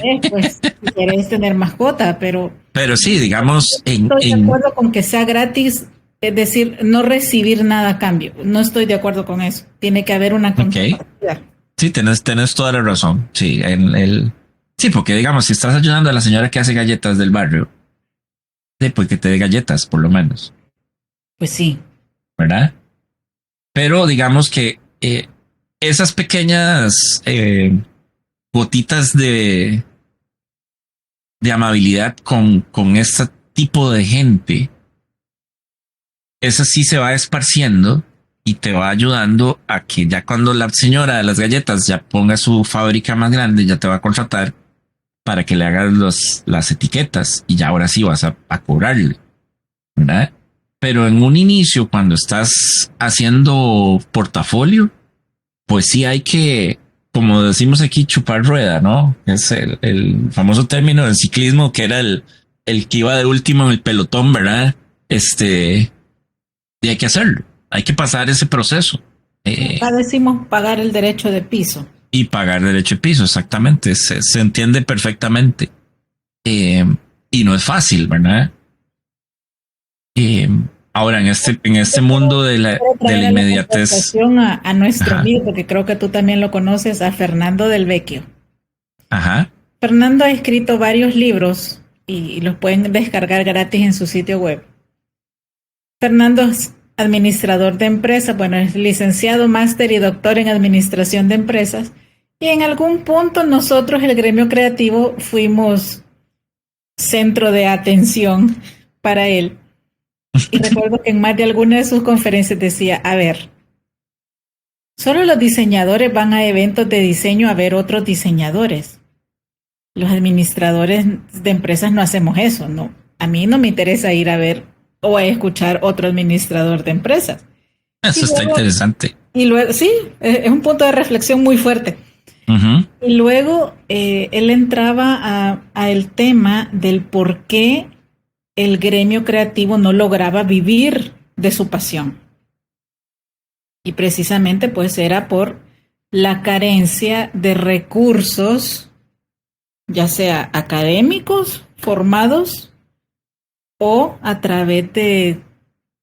querés tener mascota, pero. Pero sí, digamos. Estoy de acuerdo con que sea gratis, es decir, no recibir nada a cambio. No estoy de acuerdo con eso. Tiene que haber una contrapartida. Sí, tenés toda la razón. Sí, sí, porque digamos, si estás ayudando a la señora que hace galletas del barrio, sí, pues que te dé galletas, por lo menos. Pues sí. ¿Verdad? Pero digamos que esas pequeñas gotitas de amabilidad con este tipo de gente, esa sí se va esparciendo y te va ayudando a que ya cuando la señora de las galletas ya ponga su fábrica más grande, ya te va a contratar para que le hagas las etiquetas y ya ahora sí vas a cobrarle, ¿verdad? Pero en un inicio, cuando estás haciendo portafolio, pues sí hay que, como decimos aquí, chupar rueda, ¿no? Es el famoso término del ciclismo que era el que iba de último en el pelotón, ¿verdad? Y hay que hacerlo. Hay que pasar ese proceso. Acá decimos pagar el derecho de piso. Y pagar derecho de piso, exactamente. Se entiende perfectamente. Y no es fácil, ¿verdad? Ahora, en este mundo de la inmediatez. A nuestro amigo, porque creo que tú también lo conoces, a Fernando Del Vecchio. Ajá. Fernando ha escrito varios libros y los pueden descargar gratis en su sitio web. Fernando es administrador de empresas, bueno, es licenciado, máster y doctor en administración de empresas. Y en algún punto nosotros, el gremio creativo, fuimos centro de atención para él. Y recuerdo que en más de alguna de sus conferencias decía, a ver, Solo los diseñadores van a eventos de diseño a ver otros diseñadores. Los administradores de empresas no hacemos eso, no. A mí no me interesa ir a ver o a escuchar otro administrador de empresas. Eso está interesante. Y luego, sí, es un punto de reflexión muy fuerte. Uh-huh. Y luego él entraba a el tema del por qué el gremio creativo no lograba vivir de su pasión. Y precisamente pues era por la carencia de recursos, ya sea académicos, formados, o a través de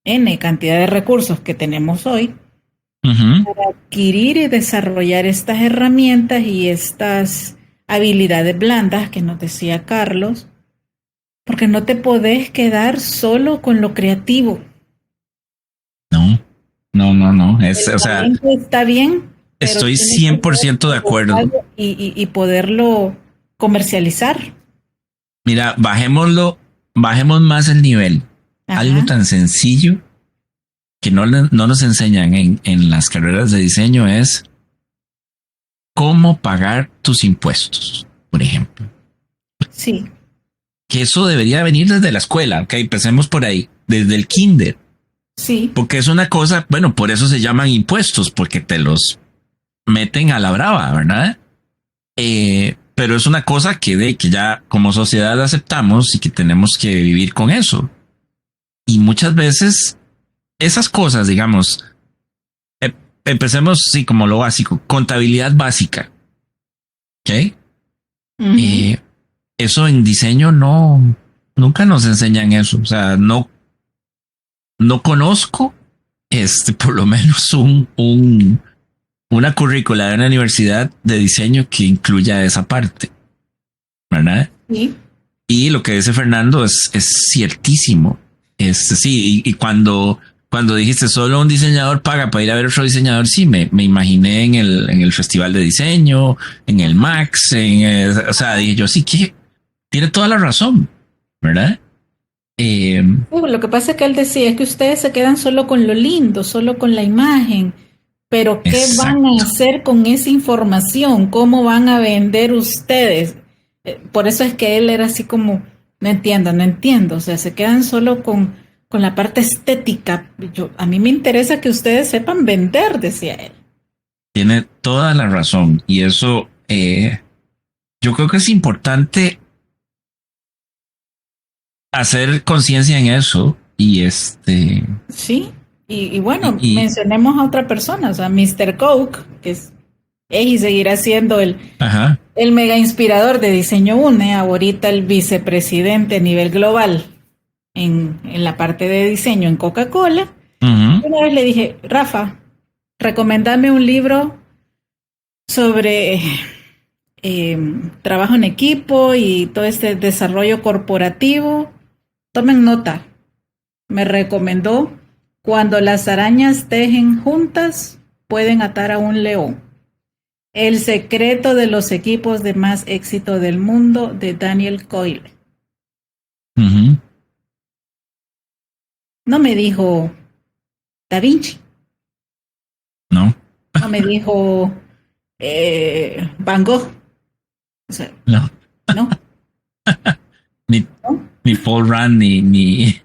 N cantidad de recursos que tenemos hoy, Uh-huh. para adquirir y desarrollar estas herramientas y estas habilidades blandas que nos decía Carlos, porque no te podés quedar solo con lo creativo. No. O sea, Está bien. Estoy 100% de acuerdo. Y poderlo comercializar. Mira, bajemos más el nivel. Ajá. Algo tan sencillo que no nos enseñan en las carreras de diseño es cómo pagar tus impuestos, por ejemplo. Sí. Que eso debería venir desde la escuela, ok, empecemos por ahí, desde el kinder. Sí. Porque es una cosa, bueno, por eso se llaman impuestos, porque te los meten a la brava, ¿verdad? Pero es una cosa que ya como sociedad aceptamos y que tenemos que vivir con eso. Y muchas veces esas cosas, digamos, empecemos sí como lo básico, contabilidad básica. ¿Ok? Uh-huh. Eso en diseño nunca nos enseñan eso. O sea, no conozco por lo menos una currícula de una universidad de diseño que incluya esa parte, ¿verdad? Sí. Y lo que dice Fernando es ciertísimo. Sí, y cuando dijiste solo un diseñador paga para ir a ver otro diseñador, sí, me imaginé en el festival de diseño, en el Max, o sea, dije yo sí que tiene toda la razón, ¿verdad? Lo que pasa es que él decía es que ustedes se quedan solo con lo lindo, solo con la imagen, pero ¿qué Exacto. van a hacer con esa información? ¿Cómo van a vender ustedes? Por eso es que él era así como, no entiendo, o sea, se quedan solo con la parte estética. A mí me interesa que ustedes sepan vender, decía él. Tiene toda la razón y eso yo creo que es importante hacer conciencia en eso y Sí, y bueno, mencionemos a otra persona, o sea, Mr. Coke, que es y seguirá siendo el mega inspirador de Diseño UNE, ahorita el vicepresidente a nivel global en la parte de diseño en Coca-Cola. Uh-huh. Una vez le dije, Rafa, recomendame un libro sobre trabajo en equipo y todo este desarrollo corporativo. Tomen nota. Me recomendó Cuando las arañas tejen juntas, pueden atar a un león. El secreto de los equipos de más éxito del mundo, de Daniel Coyle. Uh-huh. No me dijo Da Vinci. No. No me dijo Van Gogh. O sea, no. Ni Paul Rand, ni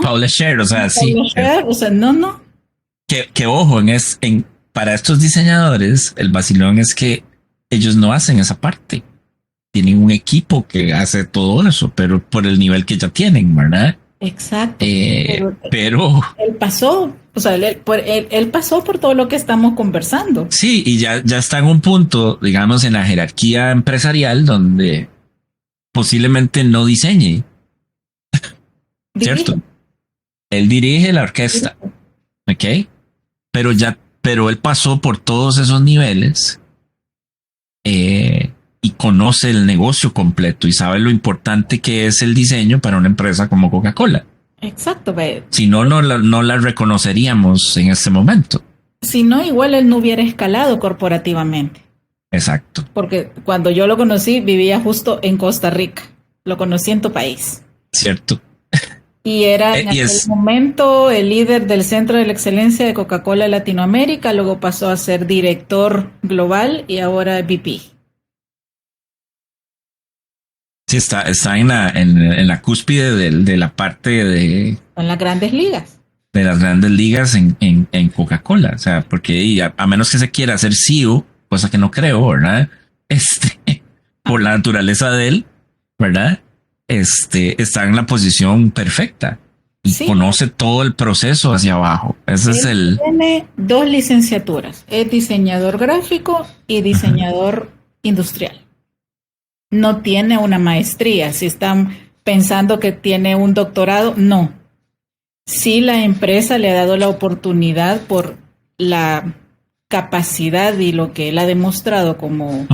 Paula Scher, o sea, sí. Scher, o sea, no. Que ojo, para estos diseñadores, el vacilón es que ellos no hacen esa parte. Tienen un equipo que hace todo eso, pero por el nivel que ya tienen, ¿verdad? Exacto. Pero él pasó, o sea, él pasó por todo lo que estamos conversando. Sí, y ya está en un punto, digamos, en la jerarquía empresarial donde posiblemente no diseñe. ¿Cierto? Él dirige la orquesta. ¿Ok? Pero él pasó por todos esos niveles y conoce el negocio completo y sabe lo importante que es el diseño para una empresa como Coca-Cola. Exacto. Si no la reconoceríamos en este momento. Si no, igual él no hubiera escalado corporativamente. Exacto. Porque cuando yo lo conocí, vivía justo en Costa Rica. Lo conocí en tu país. Cierto. Y era en aquel momento el líder del Centro de la Excelencia de Coca-Cola Latinoamérica, luego pasó a ser director global y ahora VP. Sí, está en la cúspide de la parte de... En las grandes ligas. De las grandes ligas en Coca-Cola. O sea, porque a menos que se quiera hacer CEO, cosa que no creo, ¿verdad? Por la naturaleza de él, ¿verdad? Está en la posición perfecta y sí, conoce todo el proceso hacia abajo. Ese es el... Tiene 2 licenciaturas. Es diseñador gráfico y diseñador industrial. No tiene una maestría. Si están pensando que tiene un doctorado, no. Sí, la empresa le ha dado la oportunidad por la capacidad y lo que él ha demostrado como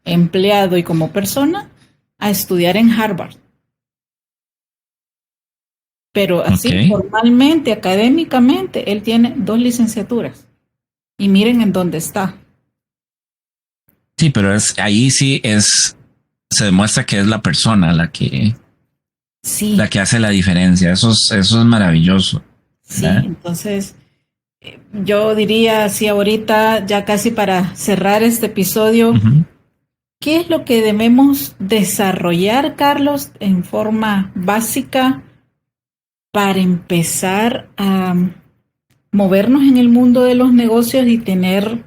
empleado y como persona a estudiar en Harvard. Pero así, formalmente, académicamente, él tiene 2 licenciaturas. Y miren en dónde está. Sí, pero ahí sí se demuestra que es la persona la que hace la diferencia. Eso es maravilloso. Sí, entonces yo diría así ahorita, ya casi para cerrar este episodio, ¿qué es lo que debemos desarrollar, Carlos, en forma básica para empezar a movernos en el mundo de los negocios y tener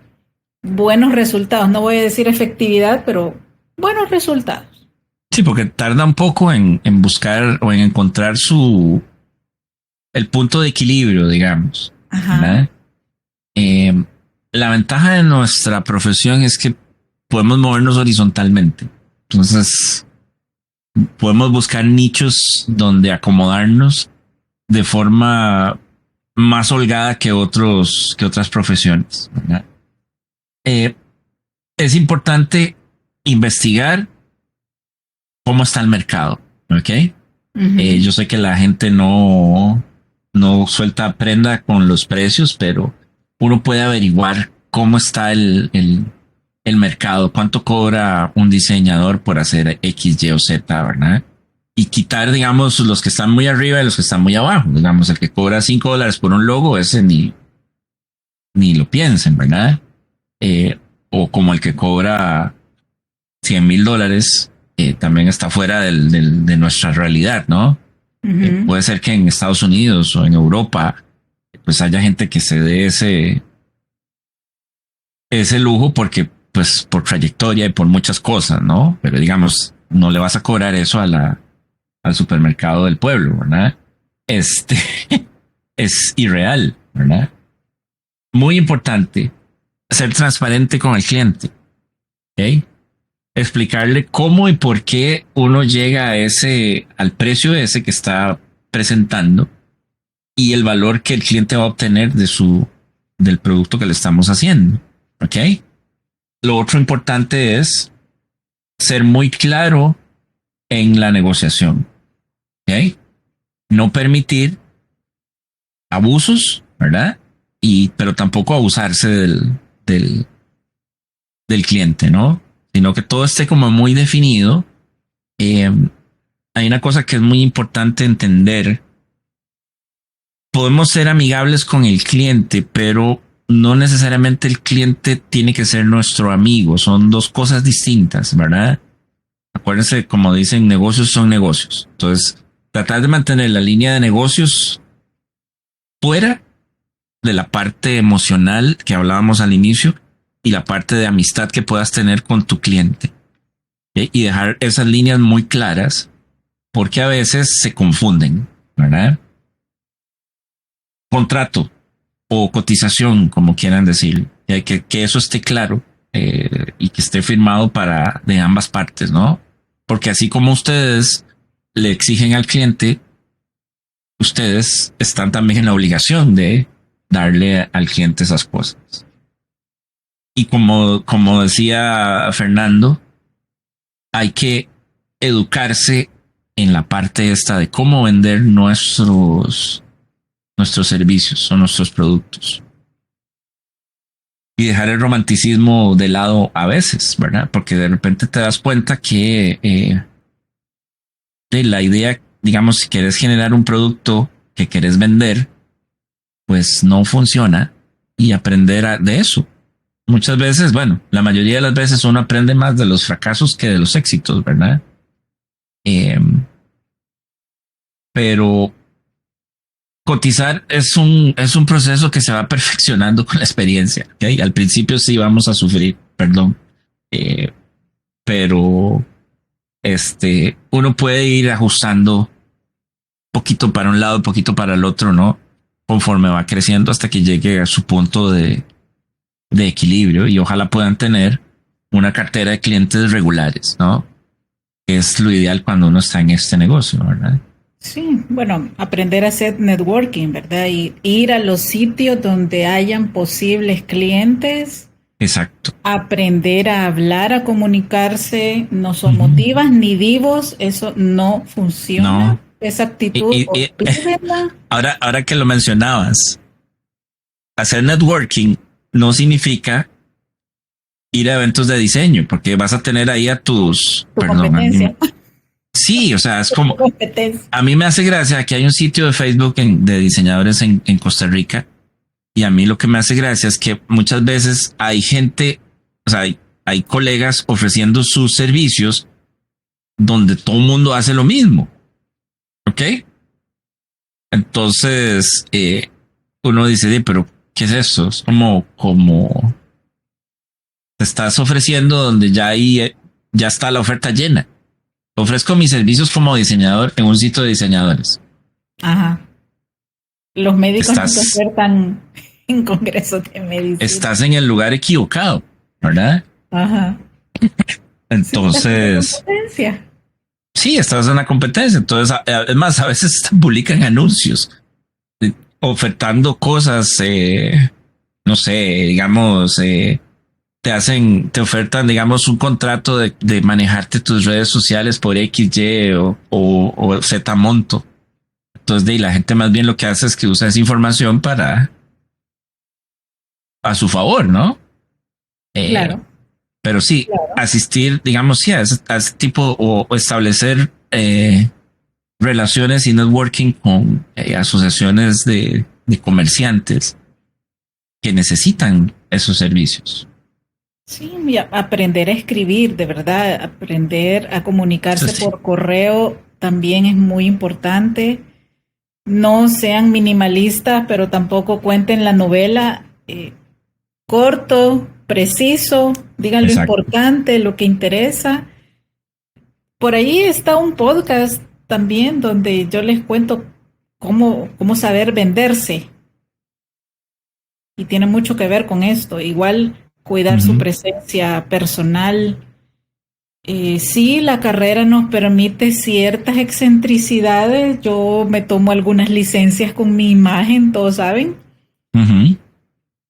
buenos resultados? No voy a decir efectividad, pero buenos resultados. Sí, porque tarda un poco en buscar o en encontrar el punto de equilibrio, digamos. Ajá. La ventaja de nuestra profesión es que podemos movernos horizontalmente. Entonces, podemos buscar nichos donde acomodarnos de forma más holgada que otras profesiones, ¿verdad? Es importante investigar cómo está el mercado, ¿ok? Yo sé que la gente no suelta prenda con los precios, pero uno puede averiguar cómo está el mercado, cuánto cobra un diseñador por hacer X, Y o Z, ¿verdad? Y quitar, digamos, los que están muy arriba y los que están muy abajo. Digamos, el que cobra $5 por un logo, ese ni lo piensen, ¿verdad? O como el que cobra $100,000, también está fuera de nuestra realidad, ¿no? Puede ser que en Estados Unidos o en Europa pues haya gente que se dé ese lujo porque pues por trayectoria y por muchas cosas, ¿no? Pero digamos, no le vas a cobrar eso al supermercado del pueblo, ¿verdad? Es irreal, ¿verdad? Muy importante ser transparente con el cliente, ¿ok? Explicarle cómo y por qué uno llega al precio ese que está presentando y el valor que el cliente va a obtener del producto que le estamos haciendo. ¿Ok? Lo otro importante es ser muy claro en la negociación. ¿Ok? No permitir abusos, ¿verdad? Pero tampoco abusarse del cliente, ¿no? Sino que todo esté como muy definido. Hay una cosa que es muy importante entender. Podemos ser amigables con el cliente, pero no necesariamente el cliente tiene que ser nuestro amigo. Son 2 cosas distintas, ¿verdad? Acuérdense, como dicen, negocios son negocios. Entonces, tratar de mantener la línea de negocios fuera de la parte emocional que hablábamos al inicio y la parte de amistad que puedas tener con tu cliente. ¿Okay? Y dejar esas líneas muy claras porque a veces se confunden, ¿verdad? Contrato o cotización, como quieran decir, que eso esté claro y que esté firmado de ambas partes, ¿no? Porque así como ustedes le exigen al cliente, ustedes están también en la obligación de darle al cliente esas cosas. Y como decía Fernando, hay que educarse en la parte esta de cómo vender nuestros servicios o nuestros productos. Y dejar el romanticismo de lado a veces, ¿verdad? Porque de repente te das cuenta que la idea digamos, si quieres generar un producto que quieres vender, pues no funciona y aprender de eso. Muchas veces, bueno, la mayoría de las veces uno aprende más de los fracasos que de los éxitos, ¿verdad? Pero cotizar es un proceso que se va perfeccionando con la experiencia. ¿Okay? Al principio sí vamos a sufrir, perdón. Pero uno puede ir ajustando poquito para un lado, poquito para el otro, ¿no? Conforme va creciendo hasta que llegue a su punto de equilibrio y ojalá puedan tener una cartera de clientes regulares, ¿no? Es lo ideal cuando uno está en este negocio, ¿verdad? Sí, bueno, aprender a hacer networking, ¿verdad? Y ir a los sitios donde hayan posibles clientes. Exacto. Aprender a hablar, a comunicarse, no son motivas ni divos, eso no funciona. No. Esa actitud, ahora que lo mencionabas, hacer networking no significa ir a eventos de diseño, porque vas a tener ahí a tus... competencia. Sí, o sea, es como... A mí me hace gracia que hay un sitio de Facebook de diseñadores en Costa Rica y a mí lo que me hace gracia es que muchas veces hay gente, o sea, hay colegas ofreciendo sus servicios donde todo el mundo hace lo mismo. ¿Ok? Entonces, uno dice, pero ¿qué es eso? Es como te estás ofreciendo donde ya está la oferta llena. Ofrezco mis servicios como diseñador en un sitio de diseñadores. Ajá. Los médicos no se ofertan en congresos de medicina. Estás en el lugar equivocado, ¿verdad? Ajá. Entonces... Sí, estás en la competencia. Entonces, además, a veces publican anuncios ofertando cosas, no sé, digamos, te ofertan, digamos, un contrato de manejarte tus redes sociales por XY o Z monto. Entonces, la gente más bien lo que hace es que usa esa información a su favor, ¿no? Claro. Pero sí, claro. Asistir, digamos, sí, a ese tipo o establecer relaciones y networking con asociaciones de comerciantes que necesitan esos servicios. Sí, aprender a escribir, de verdad, aprender a comunicarse por correo también es muy importante. No sean minimalistas, pero tampoco cuenten la novela. Corto, preciso, digan lo importante, lo que interesa. Por ahí está un podcast también donde yo les cuento cómo saber venderse. Y tiene mucho que ver con esto. Igual cuidar su presencia personal. Sí, la carrera nos permite ciertas excentricidades. Yo me tomo algunas licencias con mi imagen, todos saben.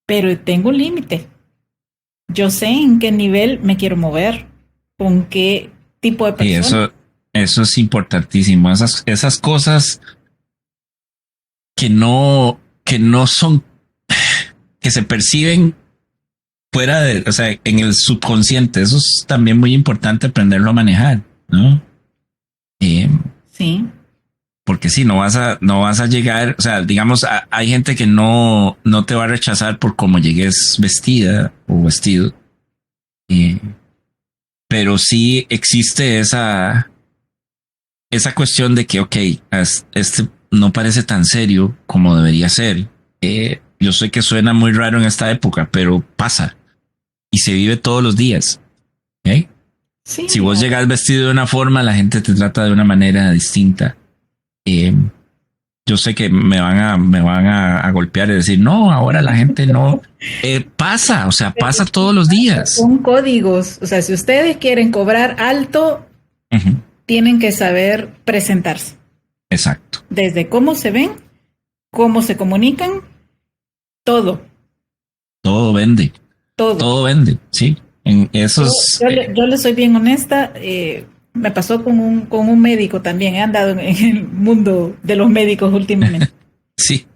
Pero tengo un límite. Yo sé en qué nivel me quiero mover, con qué tipo de persona. Y eso es importantísimo. Esas cosas que no son, que se perciben fuera o sea, en el subconsciente. Eso es también muy importante aprenderlo a manejar, ¿no? Sí. Porque sí, no vas a llegar, o sea, digamos, hay gente que no te va a rechazar por cómo llegues vestida o vestido. Pero sí existe esa cuestión de que, ok, este no parece tan serio como debería ser. Yo sé que suena muy raro en esta época, pero pasa y se vive todos los días. ¿Okay? Sí, si vos llegas vestido de una forma, la gente te trata de una manera distinta. Yo sé que me van a golpear y decir, no, ahora la gente no. Pasa, o sea, pasa todos los días. Son códigos. O sea, si ustedes quieren cobrar alto, tienen que saber presentarse. Exacto. Desde cómo se ven, cómo se comunican, todo. Todo vende. Todo vende, sí. En esos. Yo le soy bien honesta. Me pasó con un médico también. He andado en el mundo de los médicos últimamente. Sí.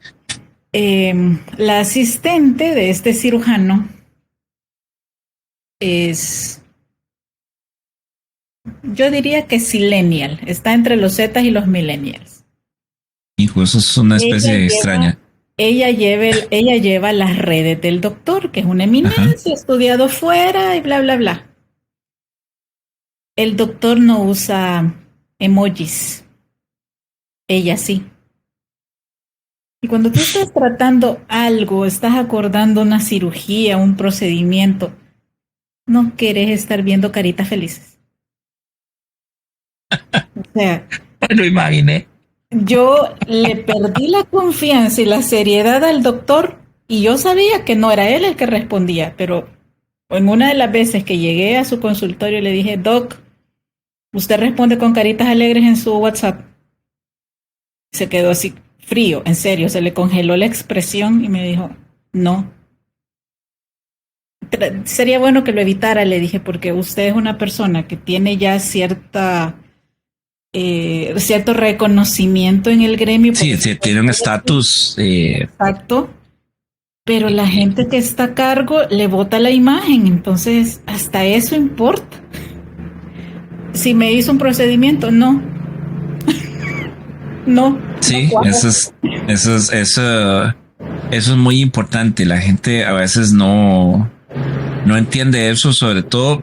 La asistente de este cirujano Yo diría que silenial, está entre los Zetas y los millennials. Hijo, eso es una especie extraña. Ella lleva las redes del doctor, que es una eminencia, estudiado fuera y bla, bla, bla. El doctor no usa emojis, ella sí. Y cuando tú estás tratando algo, estás acordando una cirugía, un procedimiento, no querés estar viendo caritas felices. O sea, Lo imaginé. yo le perdí la confianza y la seriedad al doctor y yo sabía que no era él el que respondía, pero en una de las veces que llegué a su consultorio le dije, Doc, usted responde con caritas alegres en su WhatsApp. Se quedó así frío, en serio, se le congeló la expresión y me dijo, no. Sería bueno que lo evitara, le dije, porque usted es una persona que tiene ya cierto reconocimiento en el gremio. Sí, tiene un estatus. Exacto. Pero la gente que está a cargo le bota la imagen, entonces hasta eso importa. Si me hizo un procedimiento, no. No. Sí, No, eso es muy importante. La gente a veces no entiende eso, sobre todo.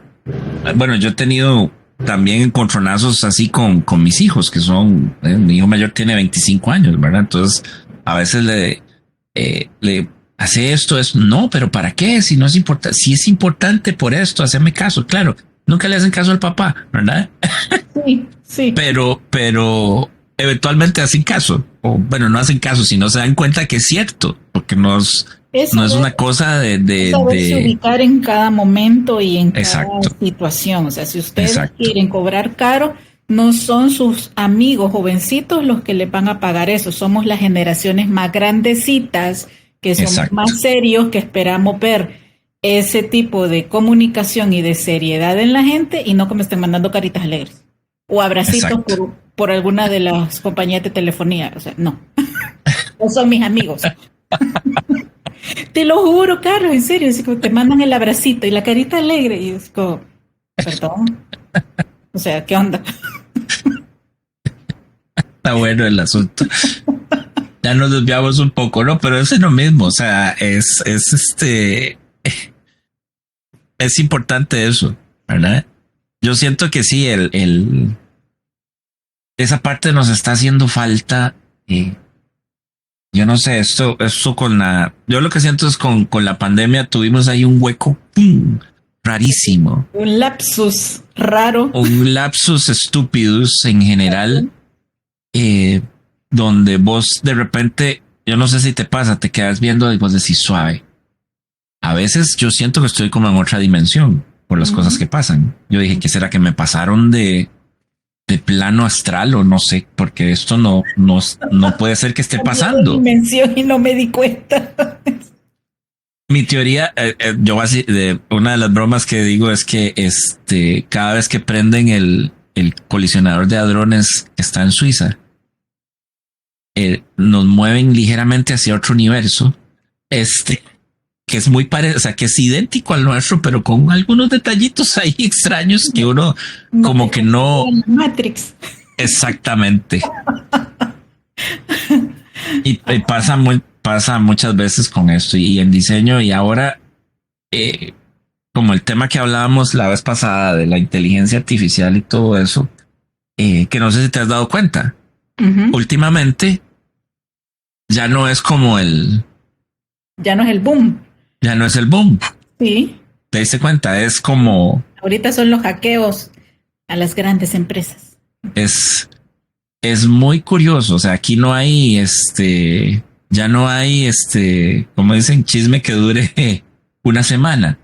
Bueno, yo he tenido también encontronazos así con mis hijos, que son, mi hijo mayor tiene 25 años, ¿verdad? Entonces, a veces le hace esto, es no, pero ¿para qué? Si no es importante, si es importante por esto, hacerme caso, claro. Nunca le hacen caso al papá, ¿verdad? Sí, sí. Pero eventualmente hacen caso, o bueno, no hacen caso, sino se dan cuenta que es cierto, porque no es una cosa de ubicar en cada momento y en Exacto. cada situación. O sea, si ustedes Exacto. quieren cobrar caro, no son sus amigos jovencitos los que les van a pagar eso. Somos las generaciones más grandecitas, que somos Exacto. más serios, que esperamos ver ese tipo de comunicación y de seriedad en la gente y no que me estén mandando caritas alegres o abracitos por alguna de las compañías de telefonía. O sea, no. No son mis amigos. Te lo juro, Carlos, en serio. Es como te mandan el abracito y la carita alegre y es como, perdón. O sea, ¿qué onda? Está bueno el asunto. Ya nos desviamos un poco, ¿no? Pero es lo mismo. O sea, es importante eso, ¿verdad? Yo siento que sí, esa parte nos está haciendo falta. Yo no sé, esto yo lo que siento es con la pandemia tuvimos ahí un hueco rarísimo. Un lapsus raro. Un lapsus estúpidos en general, donde vos de repente, yo no sé si te pasa, te quedas viendo y vos decís suave. A veces yo siento que estoy como en otra dimensión por las cosas que pasan. Yo dije, ¿qué será que me pasaron de plano astral o no sé? Porque esto no puede ser que esté pasando. Dimensión y no me di cuenta. Mi teoría, yo así, una de las bromas que digo es que cada vez que prenden el colisionador de hadrones que está en Suiza, nos mueven ligeramente hacia otro universo, que es muy parecido, o sea, que es idéntico al nuestro, pero con algunos detallitos ahí extraños que uno como que no. Matrix. Exactamente. Y pasa muchas veces con esto y en diseño y ahora, como el tema que hablábamos la vez pasada de la inteligencia artificial y todo eso, que no sé si te has dado cuenta. Últimamente ya no es como ya no es el boom. Ya no es el boom. Sí. ¿Te diste cuenta? Es como. Ahorita son los hackeos a las grandes empresas. Es muy curioso. O sea, aquí no hay ya no hay como dicen, chisme que dure una semana.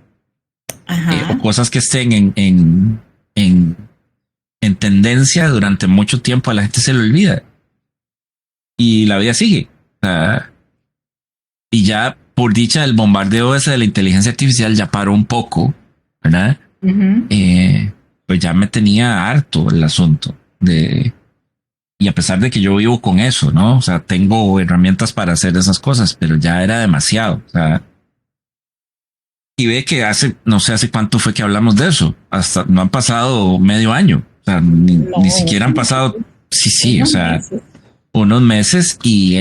O cosas que estén en tendencia durante mucho tiempo. A la gente se le olvida. Y la vida sigue. O sea, y ya por dicha el bombardeo ese de la inteligencia artificial ya paró un poco, ¿verdad? Pues ya me tenía harto el asunto y a pesar de que yo vivo con eso, ¿no? O sea, tengo herramientas para hacer esas cosas, pero ya era demasiado. O sea, y ve que no sé hace cuánto fue que hablamos de eso. Hasta no han pasado medio año, sea, ni siquiera han pasado, sí, o sea, meses. unos meses y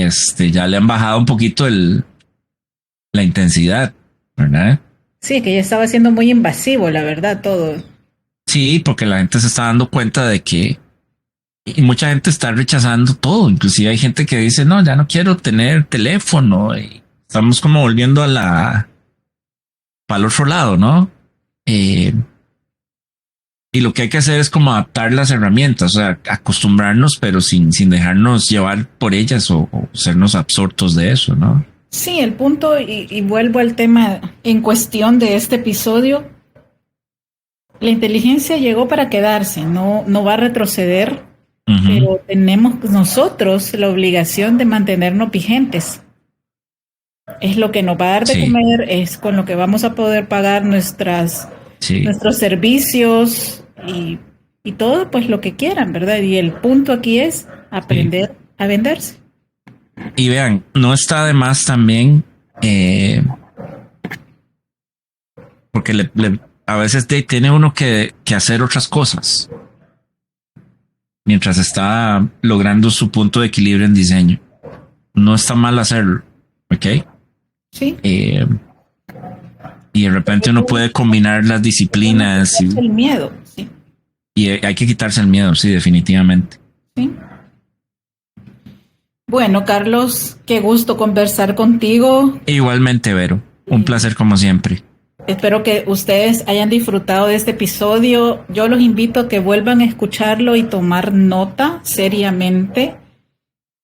ya le han bajado un poquito la intensidad, ¿verdad? Sí, que ya estaba siendo muy invasivo, la verdad, todo. Sí, porque la gente se está dando cuenta de que y mucha gente está rechazando todo. Inclusive hay gente que dice, no, ya no quiero tener teléfono. Y estamos como volviendo para el otro lado, ¿no? Y lo que hay que hacer es como adaptar las herramientas, o sea, acostumbrarnos, pero sin dejarnos llevar por ellas o sernos absortos de eso, ¿no? Sí, el punto, y vuelvo al tema en cuestión de este episodio, la inteligencia llegó para quedarse, no va a retroceder, pero tenemos nosotros la obligación de mantenernos vigentes. Es lo que nos va a dar de comer, es con lo que vamos a poder pagar nuestros servicios y todo, pues lo que quieran, ¿verdad? Y el punto aquí es aprender a venderse. Y vean, no está de más también, porque a veces tiene uno que hacer otras cosas mientras está logrando su punto de equilibrio en diseño. No está mal hacerlo, ¿ok? Sí. Y de repente uno puede combinar las disciplinas. El miedo, sí. Y hay que quitarse el miedo, sí, definitivamente. Sí. Bueno, Carlos, qué gusto conversar contigo. Igualmente, Vero. Un placer como siempre. Espero que ustedes hayan disfrutado de este episodio. Yo los invito a que vuelvan a escucharlo y tomar nota seriamente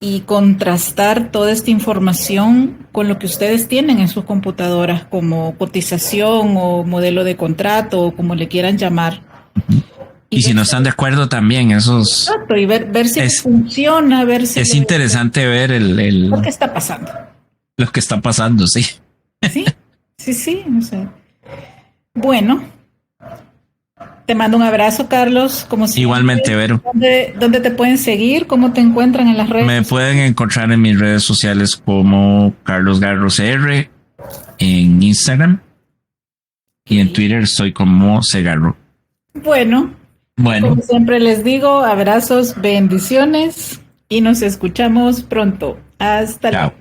y contrastar toda esta información con lo que ustedes tienen en sus computadoras como cotización o modelo de contrato o como le quieran llamar. Y si no están de acuerdo también, esos... Exacto, y ver si funciona, ver si... Es interesante ver lo que está pasando. Lo que está pasando, sí. Sí, no sé. Bueno, te mando un abrazo, Carlos. Como siempre. Igualmente, Vero. ¿Dónde te pueden seguir? ¿Cómo te encuentran en las redes? Me pueden encontrar en mis redes sociales como Carlos Garro CR en Instagram y en Twitter soy como Segarro. Bueno, como siempre les digo, abrazos, bendiciones y nos escuchamos pronto. Hasta luego.